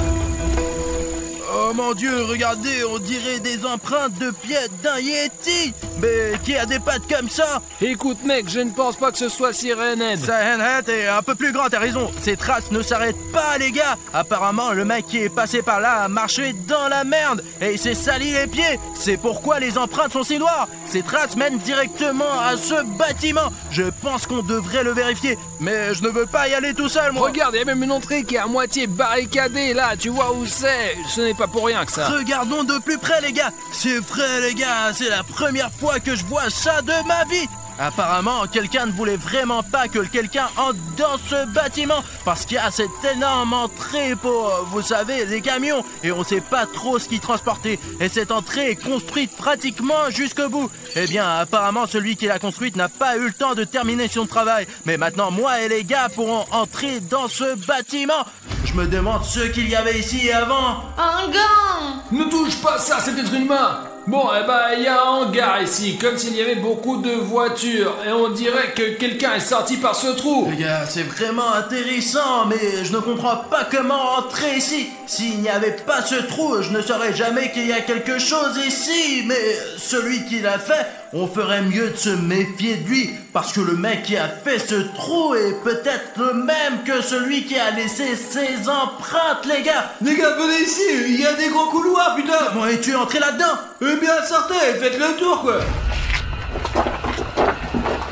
[SPEAKER 1] Oh mon Dieu, regardez, on dirait des empreintes de pieds d'un Yeti. Mais qui a des pattes comme ça?
[SPEAKER 5] Écoute mec, je ne pense pas que ce soit Sirenhead.
[SPEAKER 1] Sirenhead est un peu plus grand, t'as raison. Ces traces ne s'arrêtent pas, les gars. Apparemment, le mec qui est passé par là a marché dans la merde et il s'est sali les pieds. C'est pourquoi les empreintes sont si noires. Ces traces mènent directement à ce bâtiment. Je pense qu'on devrait le vérifier, mais je ne veux pas y aller tout seul, moi.
[SPEAKER 5] Regarde, il y a même une entrée qui est à moitié barricadée là, tu vois où c'est? Ce n'est pas pour rien que ça.
[SPEAKER 1] Regardons de plus près, les gars. C'est vrai, les gars, c'est la première fois que je vois ça de ma vie. Apparemment, quelqu'un ne voulait vraiment pas que quelqu'un entre dans ce bâtiment parce qu'il y a cette énorme entrée pour, vous savez, les camions et on sait pas trop ce qu'ils transportaient. Et cette entrée est construite pratiquement jusqu'au bout. Eh bien, apparemment, celui qui l'a construite n'a pas eu le temps de terminer son travail. Mais maintenant, moi et les gars pourront entrer dans ce bâtiment. Je me demande ce qu'il y avait ici avant.
[SPEAKER 4] Un gant!
[SPEAKER 5] Ne touche pas ça, c'est peut-être une main. Bon, eh ben, il y a un hangar ici, comme s'il y avait beaucoup de voitures, et on dirait que quelqu'un est sorti par ce trou.
[SPEAKER 1] Les gars, c'est vraiment intéressant, mais je ne comprends pas comment entrer ici. S'il n'y avait pas ce trou, je ne saurais jamais qu'il y a quelque chose ici, mais celui qui l'a fait, on ferait mieux de se méfier de lui, parce que le mec qui a fait ce trou est peut-être le même que celui qui a laissé ses empreintes, les gars.
[SPEAKER 3] Les gars, venez ici, il y a des grands couloirs, putain.
[SPEAKER 1] Comment es-tu entré là-dedans?
[SPEAKER 3] Eh bien, sortez, faites le tour, quoi.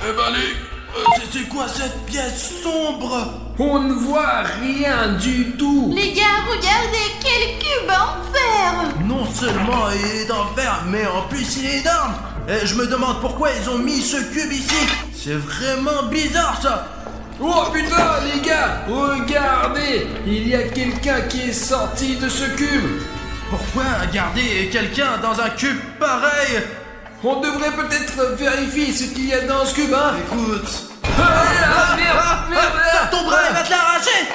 [SPEAKER 1] Eh ben, c'est quoi cette pièce sombre?
[SPEAKER 5] On ne voit rien du tout.
[SPEAKER 4] Les gars, regardez, quel cube en fer!
[SPEAKER 1] Non seulement il est d'enfer, mais en plus il est énorme. Et je me demande pourquoi ils ont mis ce cube ici. C'est vraiment bizarre ça.
[SPEAKER 5] Oh putain, les gars, regardez, il y a quelqu'un qui est sorti de ce cube.
[SPEAKER 1] Pourquoi garder quelqu'un dans un cube pareil?
[SPEAKER 5] On devrait peut-être vérifier ce qu'il y a dans ce cube, hein.
[SPEAKER 1] Écoute.
[SPEAKER 5] Merde.
[SPEAKER 1] Ça tombera, il va te l'arracher.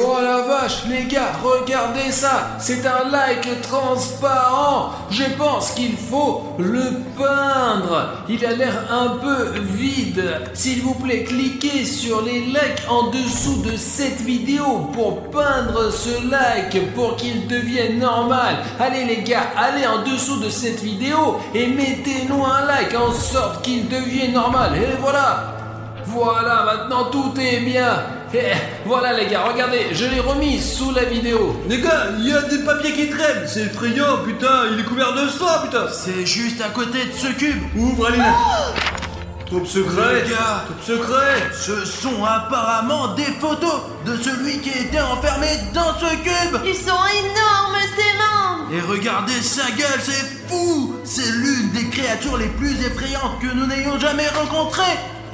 [SPEAKER 5] Oh la vache, les gars, regardez ça. C'est un like transparent. Je pense qu'il faut le peindre. Il a l'air un peu vide. S'il vous plaît, cliquez sur les likes en dessous de cette vidéo pour peindre ce like pour qu'il devienne normal. Allez les gars, allez en dessous de cette vidéo et mettez-nous un like en sorte qu'il devienne normal. Et voilà. Voilà, maintenant tout est bien. Et voilà les gars, regardez, je l'ai remis sous la vidéo.
[SPEAKER 3] Les gars, il y a des papiers qui traînent. C'est effrayant, putain, il est couvert de sang, putain.
[SPEAKER 1] C'est juste à côté de ce cube.
[SPEAKER 3] Ouvre, Aline. Top secret.
[SPEAKER 1] Les gars,
[SPEAKER 3] Top secret.
[SPEAKER 1] ce sont apparemment des photos de celui qui était enfermé dans ce cube.
[SPEAKER 4] Ils sont énormes, ces mains!
[SPEAKER 1] Et regardez sa gueule, c'est fou. C'est l'une des créatures les plus effrayantes que nous n'ayons jamais rencontrées.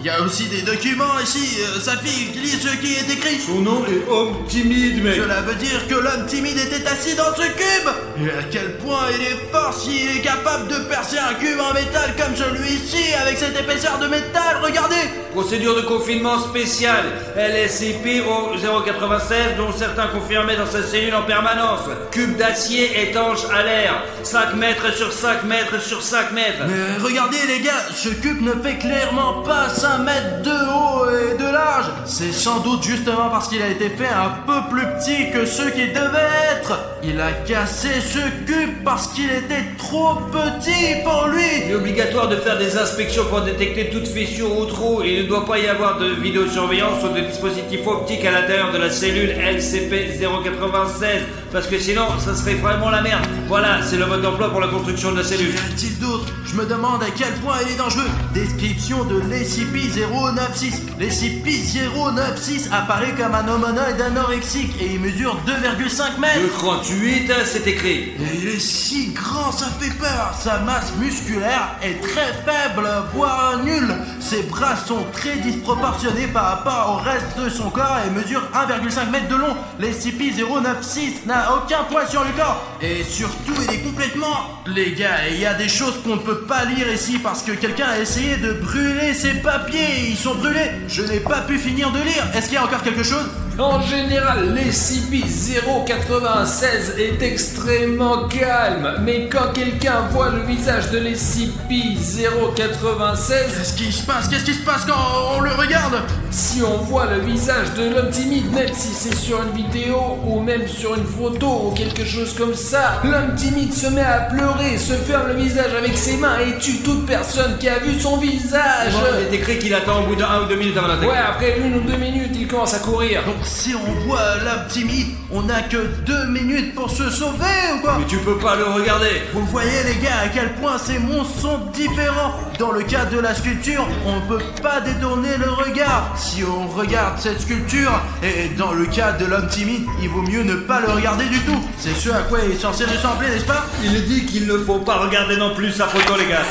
[SPEAKER 1] Il y a aussi des documents ici, sa fille lit ce qui est écrit.
[SPEAKER 3] Son nom est homme timide, mec.
[SPEAKER 1] Cela veut dire que l'homme timide était assis dans ce cube. Et à quel point il est fort s'il est capable de percer un cube en métal comme celui-ci avec cette épaisseur de métal, regardez.
[SPEAKER 8] Procédure de confinement spéciale, LSCP au 096, dont certains confirmés dans sa cellule en permanence. Cube d'acier étanche à l'air, 5 mètres sur 5 mètres sur 5 mètres.
[SPEAKER 1] Mais regardez les gars, ce cube ne fait clairement pas 5 1 mètre de haut et de large. C'est sans doute justement parce qu'il a été fait un peu plus petit que ce qu'il devait être. Il a cassé ce cube parce qu'il était trop petit pour lui.
[SPEAKER 8] Il est obligatoire de faire des inspections pour détecter toute fissure ou trou. Il ne doit pas y avoir de vidéosurveillance ou de dispositif optique à l'intérieur de la cellule LCP-096, parce que sinon, ça serait vraiment la merde. Voilà, c'est le mode d'emploi pour la construction de la cellule.
[SPEAKER 1] Qu'y a-t-il d'autre? Je me demande à quel point il est dangereux. Description de l'SCP-096. L'SCP-096 apparaît comme un humanoïde anorexique et il mesure 2,5 mètres.
[SPEAKER 8] Le 38, c'est écrit.
[SPEAKER 1] Et il est si grand, ça fait peur. Sa masse musculaire est très faible, voire nulle. Ses bras sont très disproportionnés par rapport au reste de son corps et mesure 1,5 mètre de long. L'SCP-096 n'a aucun poids sur le corps. Et surtout, il est complètement... Les gars, il y a des choses qu'on ne peut pas lire ici parce que quelqu'un a essayé de brûler ses papiers. Ils sont brûlés. Je n'ai pas pu finir de lire. Est-ce qu'il y a encore quelque chose?
[SPEAKER 5] En général, l'SCP-096 est extrêmement calme, mais quand quelqu'un voit le visage de l'SCP-096...
[SPEAKER 1] Qu'est-ce qui se passe? Qu'est-ce qui se passe quand on le regarde?
[SPEAKER 5] Si on voit le visage de l'homme timide, même si c'est sur une vidéo ou même sur une photo ou quelque chose comme ça, l'homme timide se met à pleurer, se ferme le visage avec ses mains et tue toute personne qui a vu son visage.
[SPEAKER 8] Il est écrit qu'il attend au bout d'1 ou 2 minutes avant l'attaque.
[SPEAKER 5] Ouais, après 1 ou 2 minutes, il commence à courir.
[SPEAKER 1] Donc si on voit l'homme timide, on n'a que 2 minutes pour se sauver ou quoi?
[SPEAKER 8] Mais tu peux pas le regarder.
[SPEAKER 1] Vous voyez les gars à quel point ces monstres sont différents. Dans le cas de la sculpture, on ne peut pas détourner le regard si on regarde cette sculpture. Et dans le cas de l'homme timide, il vaut mieux ne pas le regarder du tout. C'est ce à quoi il est censé ressembler, n'est-ce pas?
[SPEAKER 8] Il est dit qu'il ne faut pas regarder non plus sa photo, les gars.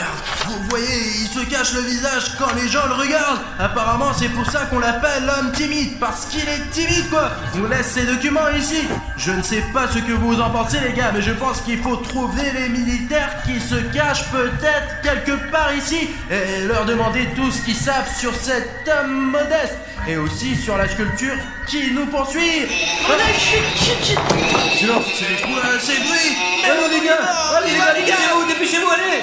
[SPEAKER 1] Vous voyez, il se cache le visage quand les gens le regardent. Apparemment, c'est pour ça qu'on l'appelle l'homme timide, parce qu'il est timide, quoi. On laisse ces documents ici. Je ne sais pas ce que vous en pensez, les gars, mais je pense qu'il faut trouver les militaires qui se cachent peut-être quelque part ici et leur demander tout ce qu'ils savent sur cet homme modeste et aussi sur la sculpture qui nous poursuit.
[SPEAKER 8] Silence.
[SPEAKER 1] C'est quoi ces bruits?
[SPEAKER 8] Allez, les gars. Allez, les gars, dépêchez-vous, allez.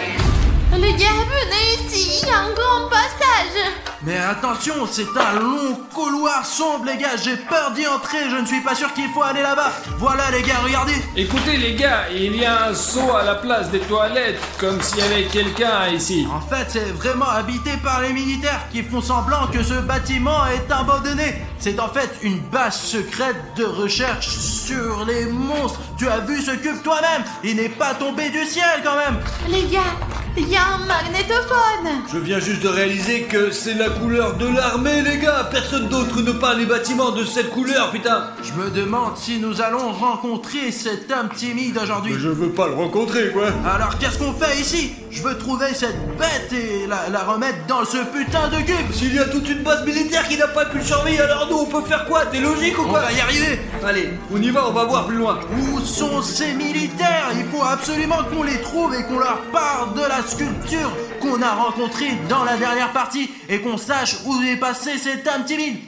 [SPEAKER 4] Les gars, venez ici, il y a un grand passage.
[SPEAKER 1] Mais attention, c'est un long couloir sombre, les gars. J'ai peur d'y entrer. Je ne suis pas sûr qu'il faut aller là-bas. Voilà, les gars, regardez.
[SPEAKER 5] Écoutez les gars, il y a un seau à la place des toilettes, comme s'il y avait quelqu'un ici.
[SPEAKER 1] En fait, c'est vraiment habité par les militaires qui font semblant que ce bâtiment est abandonné. C'est en fait une base secrète de recherche sur les monstres. Tu as vu ce cube toi-même? Il n'est pas tombé du ciel quand même.
[SPEAKER 4] Les gars, il y a un magnétophone.
[SPEAKER 8] Je viens juste de réaliser que c'est la couleur de l'armée, les gars. Personne d'autre ne peint les bâtiments de cette couleur, putain.
[SPEAKER 1] Je me demande si nous allons rencontrer cet homme timide aujourd'hui.
[SPEAKER 8] Je veux pas le rencontrer, quoi.
[SPEAKER 1] Alors qu'est-ce qu'on fait ici? Je veux trouver cette bête et la remettre dans ce putain de cube.
[SPEAKER 8] S'il y a toute une base militaire qui n'a pas pu le surveiller, alors nous on peut faire quoi? T'es logique ou
[SPEAKER 1] On
[SPEAKER 8] quoi?
[SPEAKER 1] va y arriver.
[SPEAKER 8] Allez, on y va, on va voir plus loin.
[SPEAKER 1] Où sont ces militaires? Il faut absolument qu'on les trouve et qu'on leur parle de la sculpture qu'on a rencontrée dans la dernière partie et qu'on sache où est passé cet homme timide.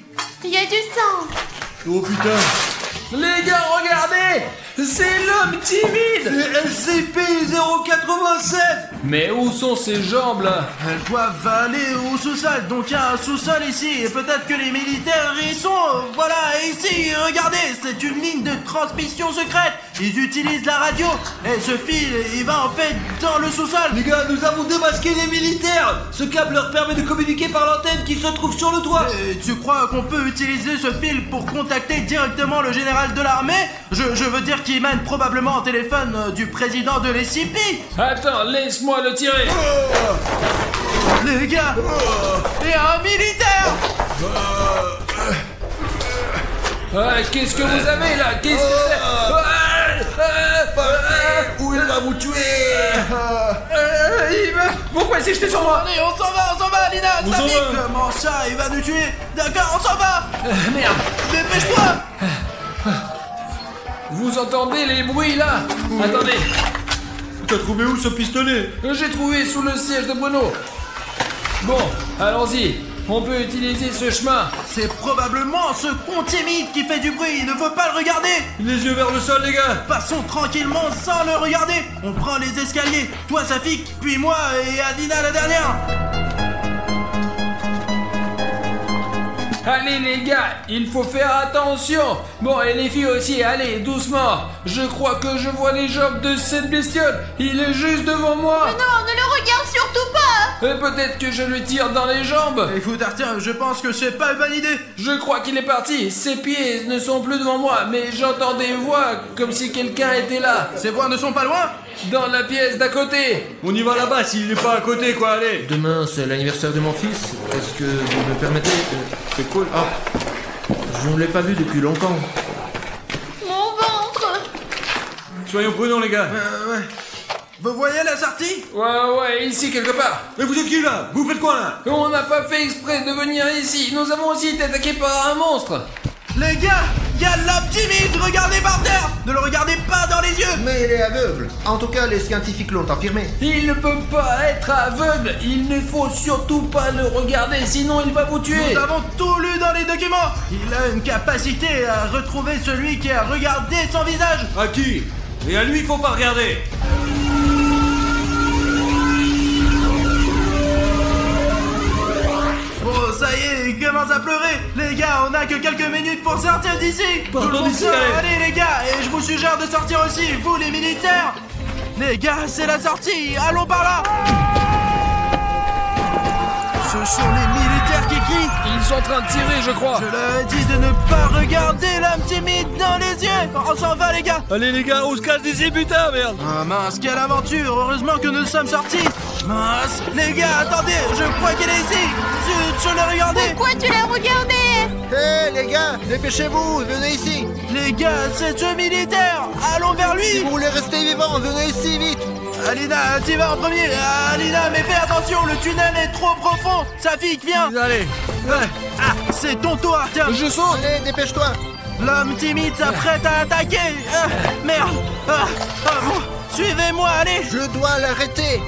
[SPEAKER 4] Il y a du sang.
[SPEAKER 8] Oh putain.
[SPEAKER 5] Les gars, regardez! C'est l'homme timide!
[SPEAKER 8] C'est SCP-096.
[SPEAKER 5] Mais où sont ses jambes là?
[SPEAKER 1] Elles doivent aller au sous-sol, donc il y a un sous-sol ici, et peut-être que les militaires y sont. Voilà, ici, regardez, c'est une ligne de transmission secrète. Ils utilisent la radio, et ce fil, il va en fait dans le sous-sol.
[SPEAKER 8] Les gars, nous avons démasqué les militaires. Ce câble leur permet de communiquer par l'antenne qui se trouve sur le toit.
[SPEAKER 1] Et tu crois qu'on peut utiliser ce fil pour contacter directement le général de l'armée? Je veux dire qu'il mène probablement au téléphone du président de l'SCP.
[SPEAKER 5] Attends, laisse-moi le tirer.
[SPEAKER 1] Les gars, et un militaire.
[SPEAKER 5] Qu'est-ce que vous avez là? Qu'est-ce que c'est?
[SPEAKER 8] Où il va vous tuer?
[SPEAKER 5] Pourquoi il s'est jeté sur moi?
[SPEAKER 1] Allez, on s'en va, Lina.
[SPEAKER 5] On s'en va.
[SPEAKER 1] Comment ça, il va nous tuer? D'accord, on s'en va.
[SPEAKER 5] Merde.
[SPEAKER 1] Dépêche-toi.
[SPEAKER 5] Vous entendez les bruits là? Attendez.
[SPEAKER 8] T'as trouvé où ce pistolet?
[SPEAKER 5] J'ai trouvé sous le siège de Bruno. Bon, allons-y. On peut utiliser ce chemin.
[SPEAKER 1] C'est probablement ce con timide qui fait du bruit. Il ne veut pas le regarder.
[SPEAKER 8] Les yeux vers le sol, les gars.
[SPEAKER 1] Passons tranquillement sans le regarder. On prend les escaliers. Toi, Safik, puis moi et Adina la dernière.
[SPEAKER 5] Allez les gars, il faut faire attention. Bon, et les filles aussi, allez, doucement. Je crois que je vois les jambes de cette bestiole. Il est juste devant moi.
[SPEAKER 4] Mais non, ne le regarde surtout pas.
[SPEAKER 5] Et peut-être que je lui tire dans les jambes.
[SPEAKER 1] Écoute Arthur, je pense que c'est pas une bonne idée.
[SPEAKER 5] Je crois qu'il est parti. Ses pieds ne sont plus devant moi, mais j'entends des voix comme si quelqu'un était là.
[SPEAKER 1] Ces voix ne sont pas loin.
[SPEAKER 5] Dans la pièce d'à côté.
[SPEAKER 3] On y va là-bas s'il n'est pas à côté, quoi, allez.
[SPEAKER 7] Demain, c'est l'anniversaire de mon fils. Est-ce que vous me permettez
[SPEAKER 3] C'est cool.
[SPEAKER 7] Ah, je ne l'ai pas vu depuis longtemps.
[SPEAKER 4] Mon ventre.
[SPEAKER 3] Soyons prudents, les gars.
[SPEAKER 1] Ouais. Vous voyez la sortie?
[SPEAKER 5] Ouais, ici quelque part.
[SPEAKER 3] Mais vous êtes qui, là? Vous faites quoi, là?
[SPEAKER 5] On n'a pas fait exprès de venir ici. Nous avons aussi été attaqués par un monstre.
[SPEAKER 1] Les gars, il y a l'homme timide, regardez par terre. Ne le regardez pas dans les yeux.
[SPEAKER 7] Mais il est aveugle. En tout cas, les scientifiques l'ont affirmé.
[SPEAKER 5] Il ne peut pas être aveugle. Il ne faut surtout pas le regarder, sinon il va vous tuer.
[SPEAKER 1] Nous avons tout lu dans les documents. Il a une capacité à retrouver celui qui a regardé son visage.
[SPEAKER 3] À qui? Et à lui, faut pas regarder.
[SPEAKER 1] Bon, ça y est, il commence à pleurer. Les gars, on a que quelques minutes pour sortir d'ici. Tout le monde sort. Allez les gars, et je vous suggère de sortir aussi, vous les militaires. Les gars, c'est la sortie. Allons par là. Ce sont les militaires qui crient.
[SPEAKER 5] Ils sont en train de tirer, je crois.
[SPEAKER 1] Je leur ai dit de ne pas regarder l'homme timide dans les yeux. On s'en va les gars.
[SPEAKER 3] Allez, les gars, on se casse d'ici, putain, merde.
[SPEAKER 1] Ah mince, quelle aventure. Heureusement que nous sommes sortis. Mince, les gars, attendez, je crois qu'elle est ici. Zut, je l'ai regardé.
[SPEAKER 4] Pourquoi tu l'as regardé?
[SPEAKER 7] Hé les gars, dépêchez-vous, venez ici.
[SPEAKER 1] Les gars, c'est ce militaire. Allons vers lui.
[SPEAKER 7] Si vous voulez rester vivant, venez ici vite.
[SPEAKER 1] Alina, tu vas en premier. Alina, mais fais attention, le tunnel est trop profond. Safik, viens.
[SPEAKER 3] Allez.
[SPEAKER 1] Ouais. Ah, c'est ton tour, Arthur.
[SPEAKER 5] Je saute.
[SPEAKER 7] Allez, dépêche-toi.
[SPEAKER 1] L'homme timide s'apprête à attaquer. Merde. Bon. Suivez-moi, allez.
[SPEAKER 7] Je dois l'arrêter.